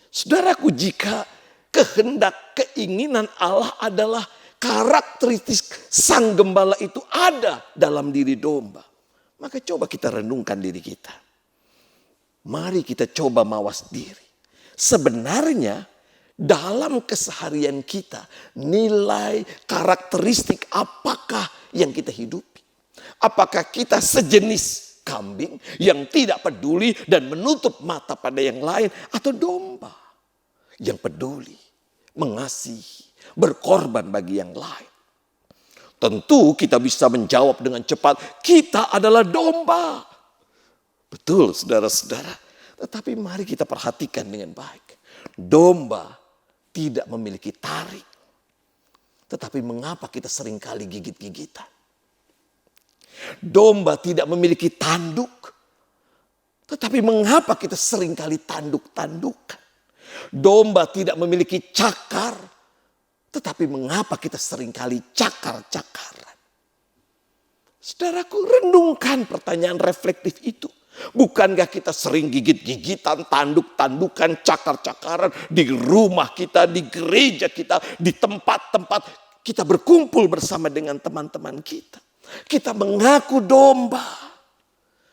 Saudaraku, jika kehendak keinginan Allah adalah karakteristik sang gembala itu ada dalam diri domba, maka coba kita renungkan diri kita. Mari kita coba mawas diri. Sebenarnya dalam keseharian kita, nilai karakteristik apakah yang kita hidupi? Apakah kita sejenis kambing yang tidak peduli dan menutup mata pada yang lain, atau domba yang peduli, mengasihi, berkorban bagi yang lain? Tentu kita bisa menjawab dengan cepat, kita adalah domba. Betul saudara-saudara, tetapi mari kita perhatikan dengan baik. Domba tidak memiliki taring, tetapi mengapa kita seringkali gigit-gigitan? Domba tidak memiliki tanduk, tetapi mengapa kita seringkali tanduk-tandukan? Domba tidak memiliki cakar, tetapi mengapa kita seringkali cakar-cakaran? Saudaraku, renungkan pertanyaan reflektif itu. Bukankah kita sering gigit-gigitan, tanduk-tandukan, cakar-cakaran di rumah kita, di gereja kita, di tempat-tempat kita berkumpul bersama dengan teman-teman kita? Kita mengaku domba,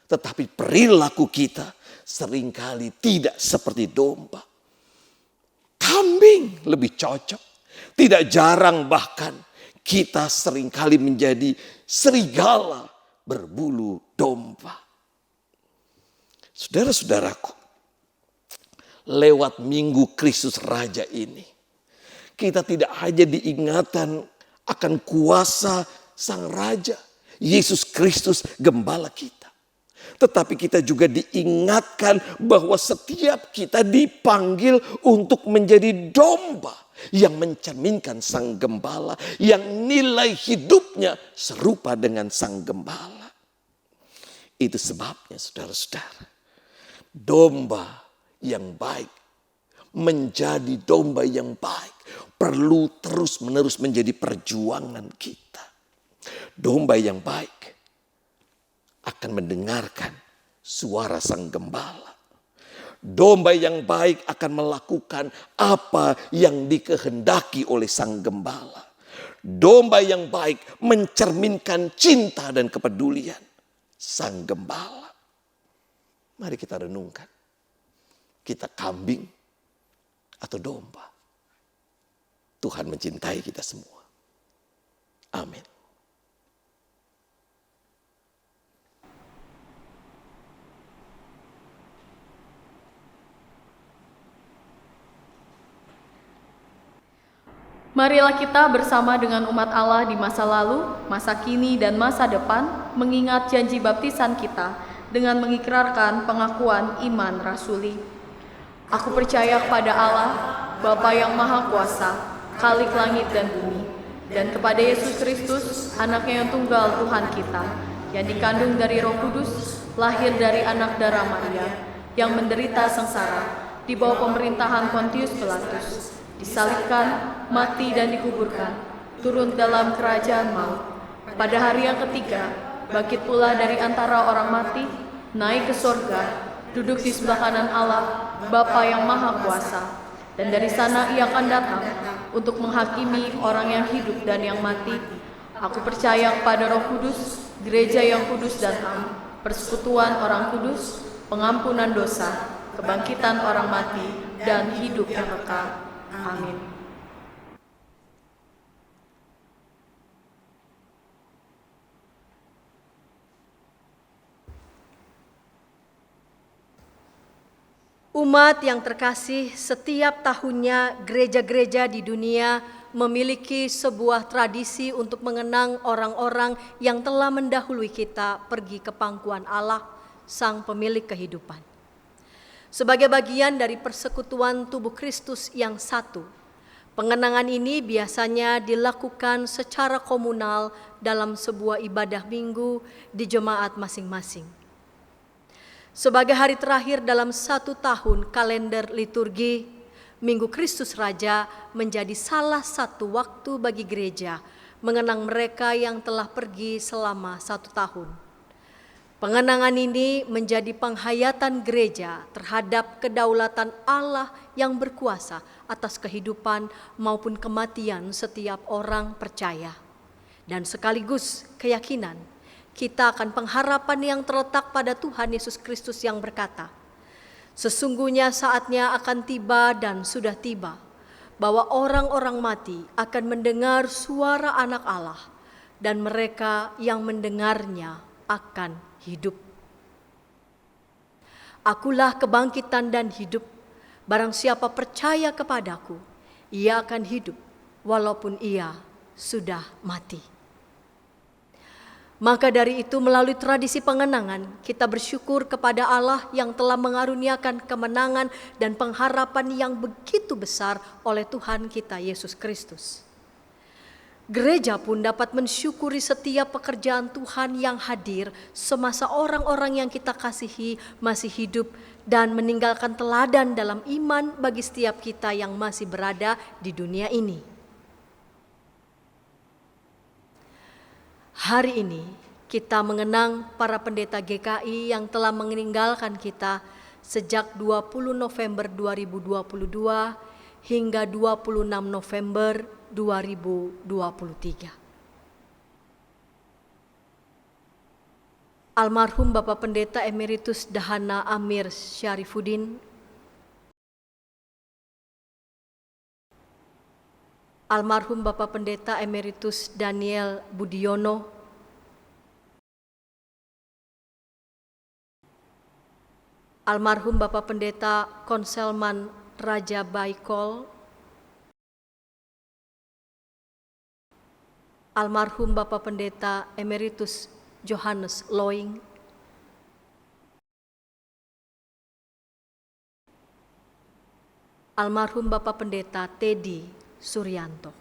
tetapi perilaku kita seringkali tidak seperti domba. Kambing lebih cocok. Tidak jarang bahkan kita seringkali menjadi serigala berbulu domba. Saudara-saudaraku, lewat Minggu Kristus Raja ini, kita tidak hanya diingatkan akan kuasa Sang Raja, Yesus Kristus Gembala kita. Tetapi kita juga diingatkan bahwa setiap kita dipanggil untuk menjadi domba yang mencerminkan Sang Gembala, yang nilai hidupnya serupa dengan Sang Gembala. Itu sebabnya saudara-saudara, domba yang baik, menjadi domba yang baik, perlu terus-menerus menjadi perjuangan kita. Domba yang baik akan mendengarkan suara Sang Gembala. Domba yang baik akan melakukan apa yang dikehendaki oleh Sang Gembala. Domba yang baik mencerminkan cinta dan kepedulian Sang Gembala. Mari kita renungkan. Kita kambing atau domba? Tuhan mencintai kita semua. Amin. Marilah kita bersama dengan umat Allah di masa lalu, masa kini, dan masa depan mengingat janji baptisan kita dengan mengikrarkan pengakuan iman rasuli. Aku percaya kepada Allah, Bapa yang Maha Kuasa, Khalik langit dan bumi, dan kepada Yesus Kristus, Anaknya yang tunggal Tuhan kita, yang dikandung dari Roh Kudus, lahir dari anak darah Maria, yang menderita sengsara di bawah pemerintahan Pontius Pilatus, disalibkan, mati dan dikuburkan, turun dalam kerajaan maut. Pada hari yang ketiga, bangkit pula dari antara orang mati, naik ke sorga, duduk di sebelah kanan Allah, Bapa yang Maha Kuasa. Dan dari sana ia akan datang untuk menghakimi orang yang hidup dan yang mati. Aku percaya kepada Roh Kudus, gereja yang kudus dan am, persekutuan orang kudus, pengampunan dosa, kebangkitan orang mati, dan hidup yang kekal. Amin. Umat yang terkasih, setiap tahunnya gereja-gereja di dunia memiliki sebuah tradisi untuk mengenang orang-orang yang telah mendahului kita pergi ke pangkuan Allah, Sang Pemilik kehidupan. Sebagai bagian dari persekutuan tubuh Kristus yang satu, pengenangan ini biasanya dilakukan secara komunal dalam sebuah ibadah minggu di jemaat masing-masing. Sebagai hari terakhir dalam 1 tahun kalender liturgi, Minggu Kristus Raja menjadi salah satu waktu bagi gereja mengenang mereka yang telah pergi selama 1 tahun. Pengenangan ini menjadi penghayatan gereja terhadap kedaulatan Allah yang berkuasa atas kehidupan maupun kematian setiap orang percaya. Dan sekaligus keyakinan kita akan pengharapan yang terletak pada Tuhan Yesus Kristus yang berkata, "Sesungguhnya saatnya akan tiba dan sudah tiba, bahwa orang-orang mati akan mendengar suara Anak Allah, dan mereka yang mendengarnya akan hidup. Akulah kebangkitan dan hidup, barang siapa percaya kepadaku, ia akan hidup walaupun ia sudah mati." Maka dari itu melalui tradisi pengenangan, kita bersyukur kepada Allah yang telah mengaruniakan kemenangan dan pengharapan yang begitu besar oleh Tuhan kita Yesus Kristus. Gereja pun dapat mensyukuri setiap pekerjaan Tuhan yang hadir semasa orang-orang yang kita kasihi masih hidup dan meninggalkan teladan dalam iman bagi setiap kita yang masih berada di dunia ini. Hari ini kita mengenang para pendeta GKI yang telah meninggalkan kita sejak 20 November 2022 hingga 26 November 2023. Almarhum Bapak Pendeta Emeritus Dahana Amir Syarifuddin, Almarhum Bapak Pendeta Emeritus Daniel Budiono, Almarhum Bapak Pendeta Konselman Raja Baikol, Almarhum Bapak Pendeta Emeritus Johannes Loing, Almarhum Bapak Pendeta Teddy Suryanto.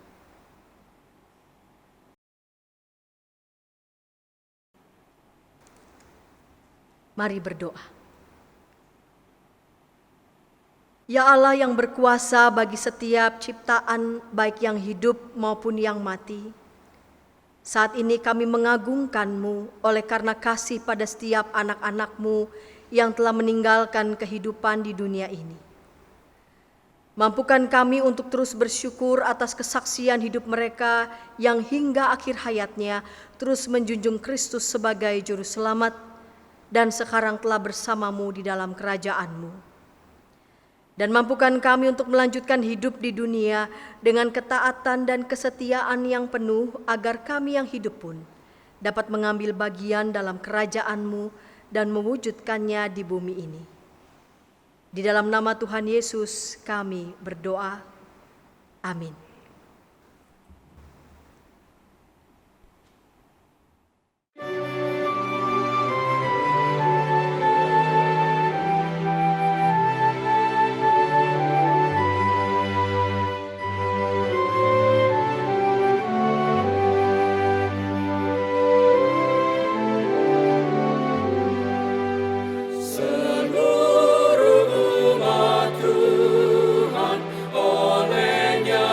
Mari berdoa. Ya Allah yang berkuasa bagi setiap ciptaan baik yang hidup maupun yang mati, saat ini kami mengagungkan-Mu oleh karena kasih pada setiap anak-anak-Mu yang telah meninggalkan kehidupan di dunia ini. Mampukan kami untuk terus bersyukur atas kesaksian hidup mereka yang hingga akhir hayatnya terus menjunjung Kristus sebagai Juru Selamat dan sekarang telah bersama-Mu di dalam kerajaan-Mu. Dan mampukan kami untuk melanjutkan hidup di dunia dengan ketaatan dan kesetiaan yang penuh agar kami yang hidup pun dapat mengambil bagian dalam kerajaan-Mu dan mewujudkannya di bumi ini. Di dalam nama Tuhan Yesus kami berdoa. Amin. Seluruh umat Tuhan olehnya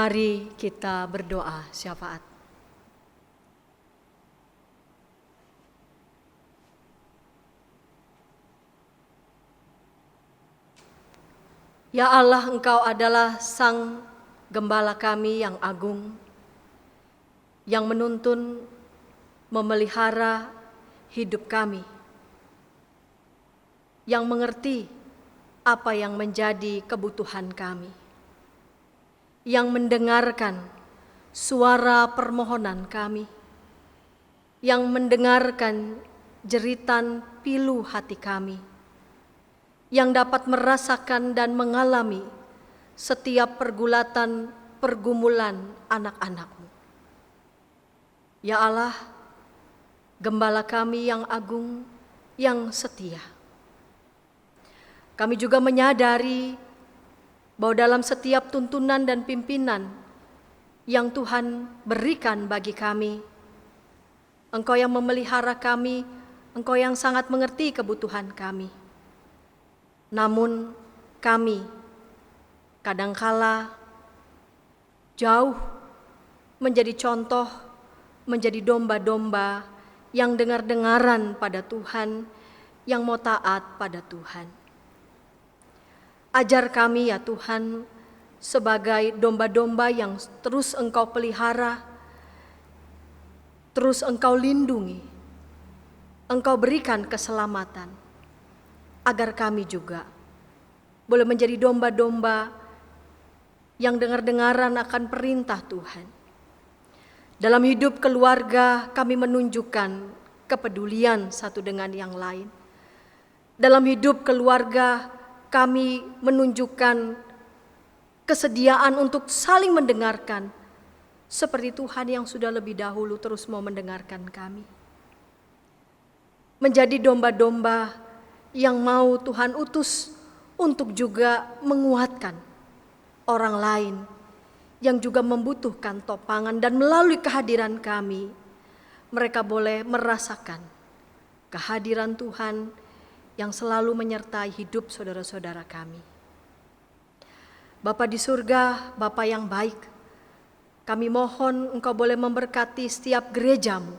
Mari kita berdoa syafaat. Ya Allah, Engkau adalah Sang Gembala kami yang agung, yang menuntun, memelihara hidup kami, yang mengerti apa yang menjadi kebutuhan kami, yang mendengarkan suara permohonan kami, yang mendengarkan jeritan pilu hati kami, yang dapat merasakan dan mengalami setiap pergumulan anak-anak-Mu. Ya Allah, Gembala kami yang agung, yang setia. Kami juga menyadari bahwa dalam setiap tuntunan dan pimpinan yang Tuhan berikan bagi kami, Engkau yang memelihara kami, Engkau yang sangat mengerti kebutuhan kami. Namun kami kadangkala jauh menjadi contoh, menjadi domba-domba yang dengar-dengaran pada Tuhan, yang mau taat pada Tuhan. Ajar kami ya Tuhan, sebagai domba-domba yang terus Engkau pelihara, terus Engkau lindungi, Engkau berikan keselamatan, agar kami juga boleh menjadi domba-domba yang dengar-dengaran akan perintah Tuhan. Dalam hidup keluarga kami menunjukkan kepedulian satu dengan yang lain. Dalam hidup keluarga kami menunjukkan kesediaan untuk saling mendengarkan, seperti Tuhan yang sudah lebih dahulu terus mau mendengarkan kami. Menjadi domba-domba yang mau Tuhan utus untuk juga menguatkan orang lain yang juga membutuhkan topangan, dan melalui kehadiran kami, mereka boleh merasakan kehadiran Tuhan yang selalu menyertai hidup saudara-saudara kami. Bapa di surga, Bapa yang baik, kami mohon Engkau boleh memberkati setiap gereja-Mu.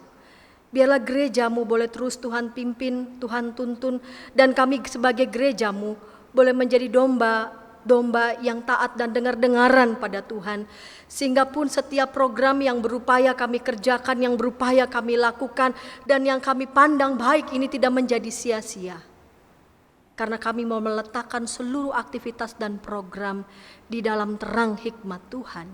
Biarlah gereja-Mu boleh terus Tuhan pimpin, Tuhan tuntun, dan kami sebagai gereja-Mu boleh menjadi domba-domba yang taat dan dengar-dengaran pada Tuhan. Sehingga pun setiap program yang berupaya kami kerjakan, yang berupaya kami lakukan, dan yang kami pandang baik ini tidak menjadi sia-sia. Karena kami mau meletakkan seluruh aktivitas dan program di dalam terang hikmat Tuhan.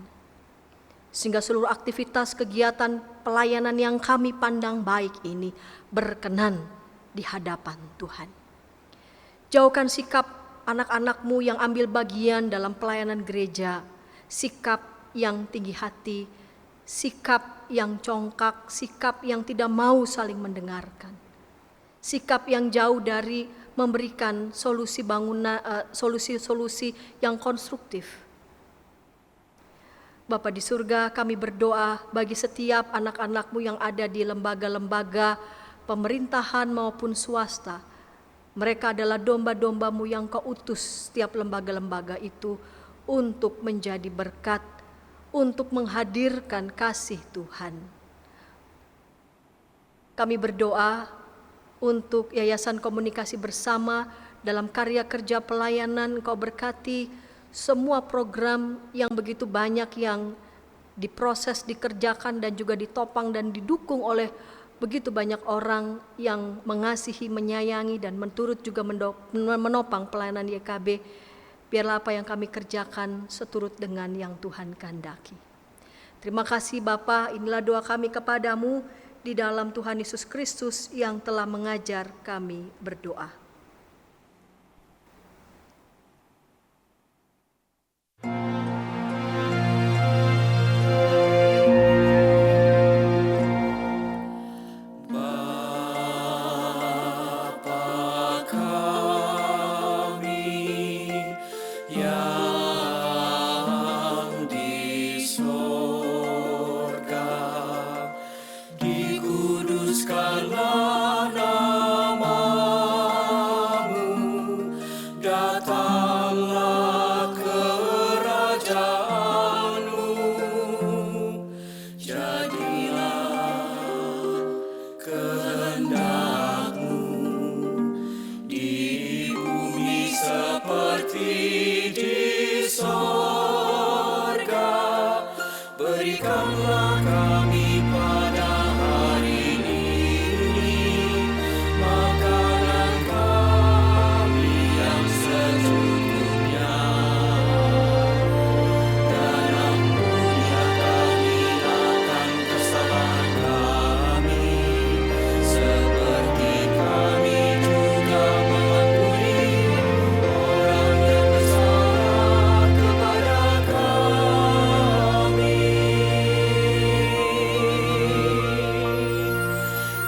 Sehingga seluruh aktivitas kegiatan pelayanan yang kami pandang baik ini berkenan di hadapan Tuhan. Jauhkan sikap anak-anak-Mu yang ambil bagian dalam pelayanan gereja, sikap yang tinggi hati, sikap yang congkak, sikap yang tidak mau saling mendengarkan, sikap yang jauh dari memberikan solusi bangunan, solusi-solusi yang konstruktif. Bapa di surga, kami berdoa bagi setiap anak-anak-Mu yang ada di lembaga-lembaga pemerintahan maupun swasta. Mereka adalah domba-domba-Mu yang Kau utus setiap lembaga-lembaga itu untuk menjadi berkat, untuk menghadirkan kasih Tuhan. Kami berdoa untuk Yayasan Komunikasi Bersama dalam karya kerja pelayanan. Kau berkati semua program yang begitu banyak yang diproses, dikerjakan, dan juga ditopang dan didukung oleh begitu banyak orang yang mengasihi, menyayangi, dan menturut juga menopang pelayanan YKB. Biarlah apa yang kami kerjakan seturut dengan yang Tuhan kehendaki. Terima kasih Bapa, inilah doa kami kepadamu di dalam Tuhan Yesus Kristus yang telah mengajar kami berdoa. Dikuduskanlah namamu. Berikanlah kami pada hari ini makanan kami yang secukupnya, dan ampunilah kami akan kesalahan kami, seperti kami juga mengampuni orang yang bersalah kepada kami.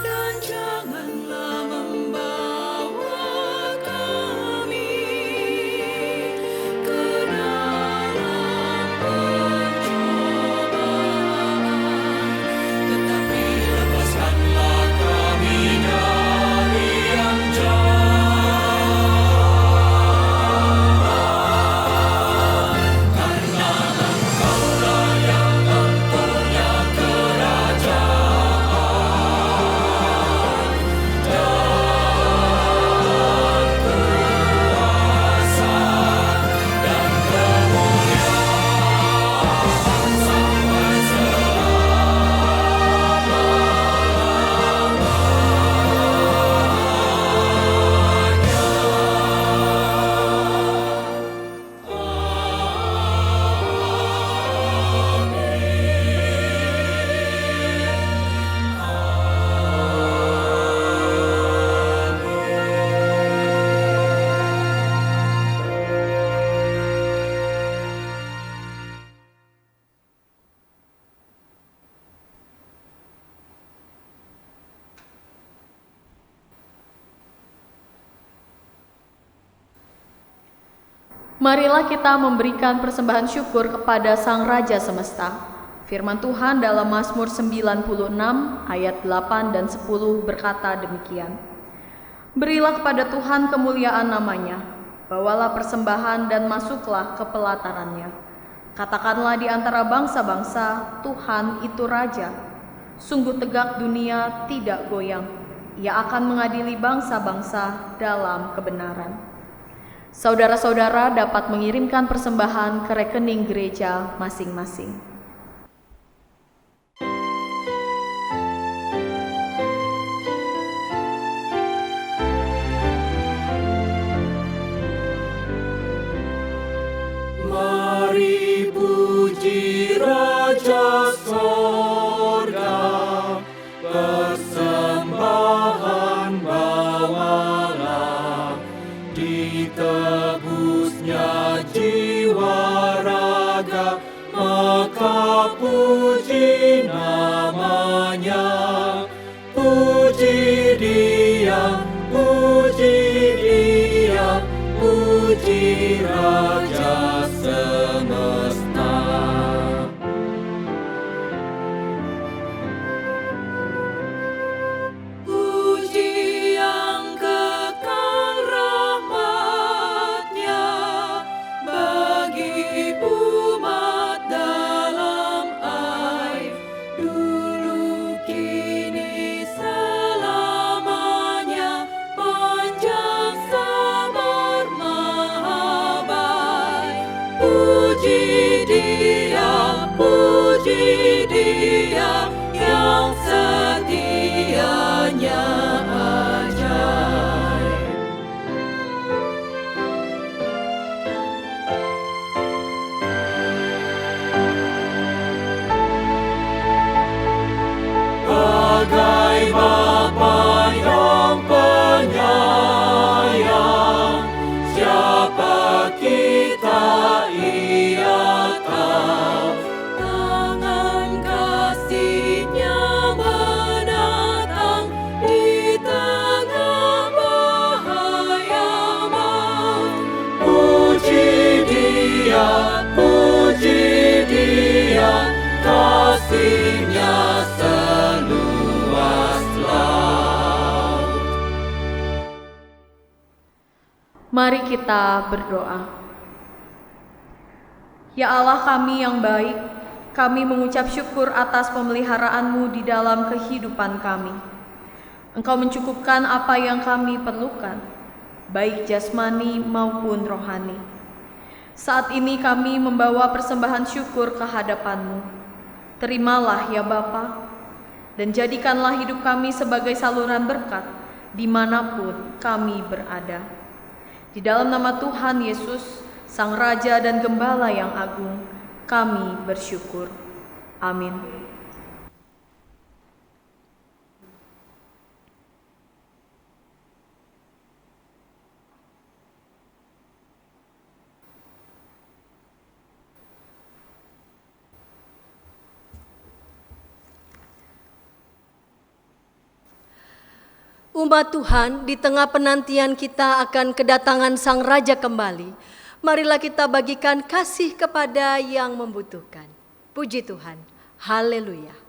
Dan janganlah membawa kami ke dalam pencobaan, tetapi lepaskanlah kami dari yang jahat. Karena Engkau-Lah yang mempunyai kerajaan dan kuasa dan kemuliaan sampai Marilah kita memberikan persembahan syukur kepada Sang Raja Semesta. Firman Tuhan dalam Mazmur 96 ayat 8 dan 10 berkata demikian. Berilah kepada Tuhan kemuliaan namanya, bawalah persembahan dan masuklah ke pelatarannya. Katakanlah di antara bangsa-bangsa, Tuhan itu Raja. Sungguh tegak dunia tidak goyang. Ia akan mengadili bangsa-bangsa dalam kebenaran. Saudara-saudara dapat mengirimkan persembahan ke rekening gereja masing-masing. Mari puji Raja Sorga, persembahan bawalah, ditebusnya jiwa raga, maka puji namanya. Puji Dia, puji Dia, puji Raja semesta. Puji yang kekal rahmat-Nya bagi umat dalam air, dulu kini selamanya, panjang sabar mahabai. Puji Dia, puji Dia yang setianya ajaib. Bagai Bapa yang penyayang, siapa kita Ia tahu. Tangan kasih-Nya menatang di tengah bahaya maut. Puji Dia, puji Dia, kasih-Nya seluas laut. Mari kita berdoa. Ya Allah kami yang baik, kami mengucap syukur atas pemeliharaan-Mu di dalam kehidupan kami. Engkau mencukupkan apa yang kami perlukan, baik jasmani maupun rohani. Saat ini kami membawa persembahan syukur ke hadapan-Mu. Terimalah ya Bapa, dan jadikanlah hidup kami sebagai saluran berkat dimanapun kami berada. Di dalam nama Tuhan Yesus, Sang Raja dan Gembala yang agung, kami bersyukur. Amin. Umat Tuhan, di tengah penantian kita akan kedatangan Sang Raja kembali, marilah kita bagikan kasih kepada yang membutuhkan. Puji Tuhan. Haleluya.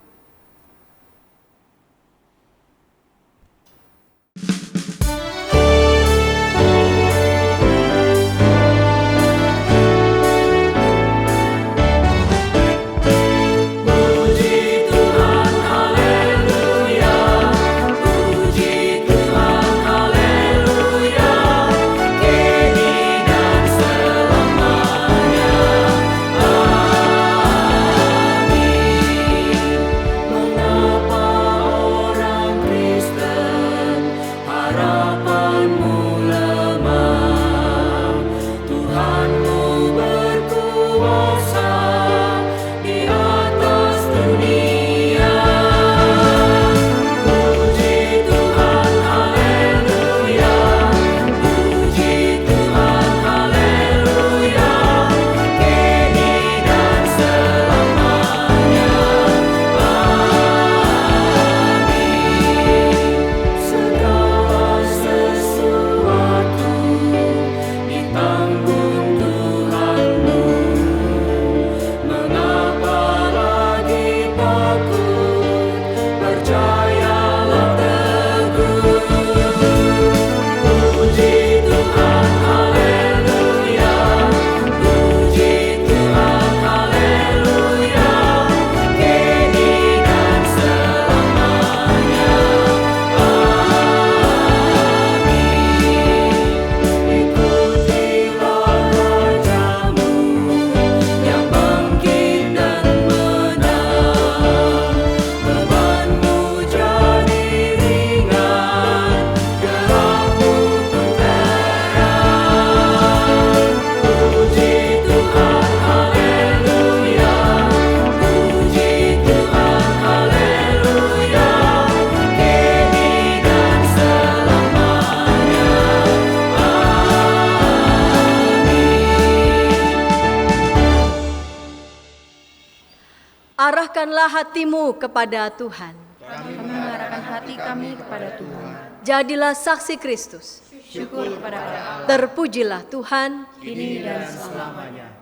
Arahkanlah hatimu kepada Tuhan. Kami mengarahkan hati kami kepada Tuhan. Jadilah saksi Kristus. Syukur kepada Allah, Terpujilah Tuhan. kini dan selamanya.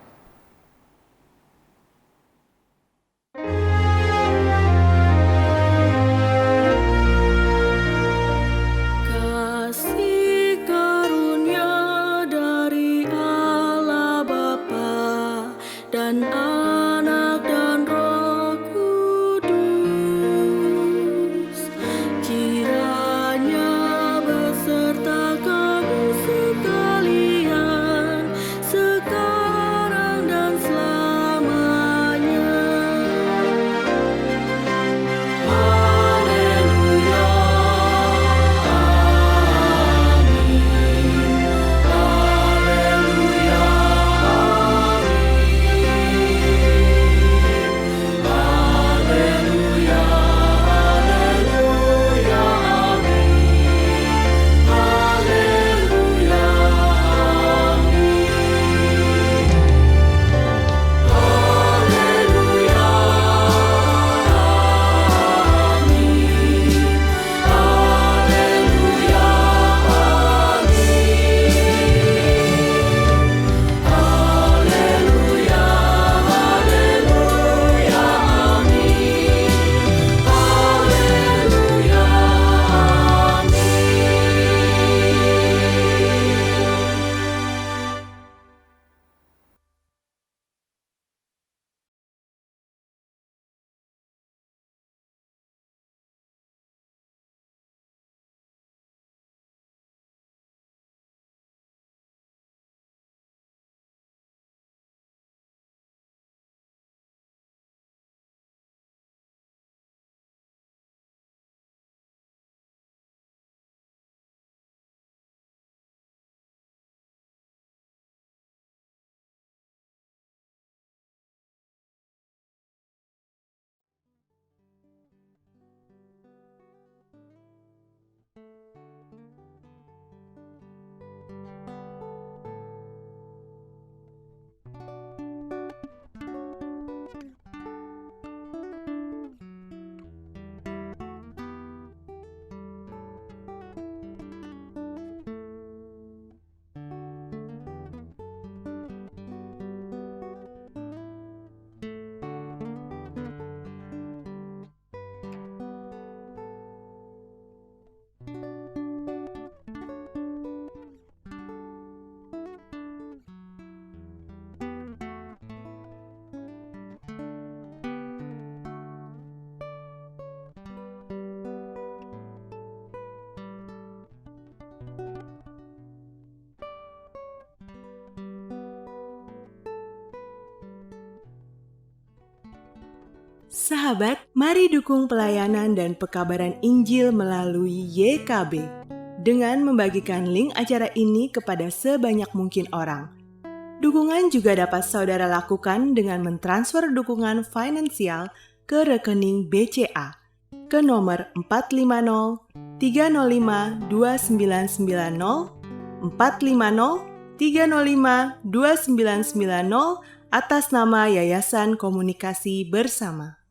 Kasih karunia dari Allah Bapa dan Anak dan Roh Kudus, kiranya beserta kamu sekalian sekarang Sahabat, mari dukung pelayanan dan pekabaran Injil melalui YKB dengan membagikan link acara ini kepada sebanyak mungkin orang. Dukungan juga dapat saudara lakukan dengan mentransfer dukungan finansial ke rekening BCA ke nomor 450 305 2990 450 305 2990 atas nama Yayasan Komunikasi Bersama.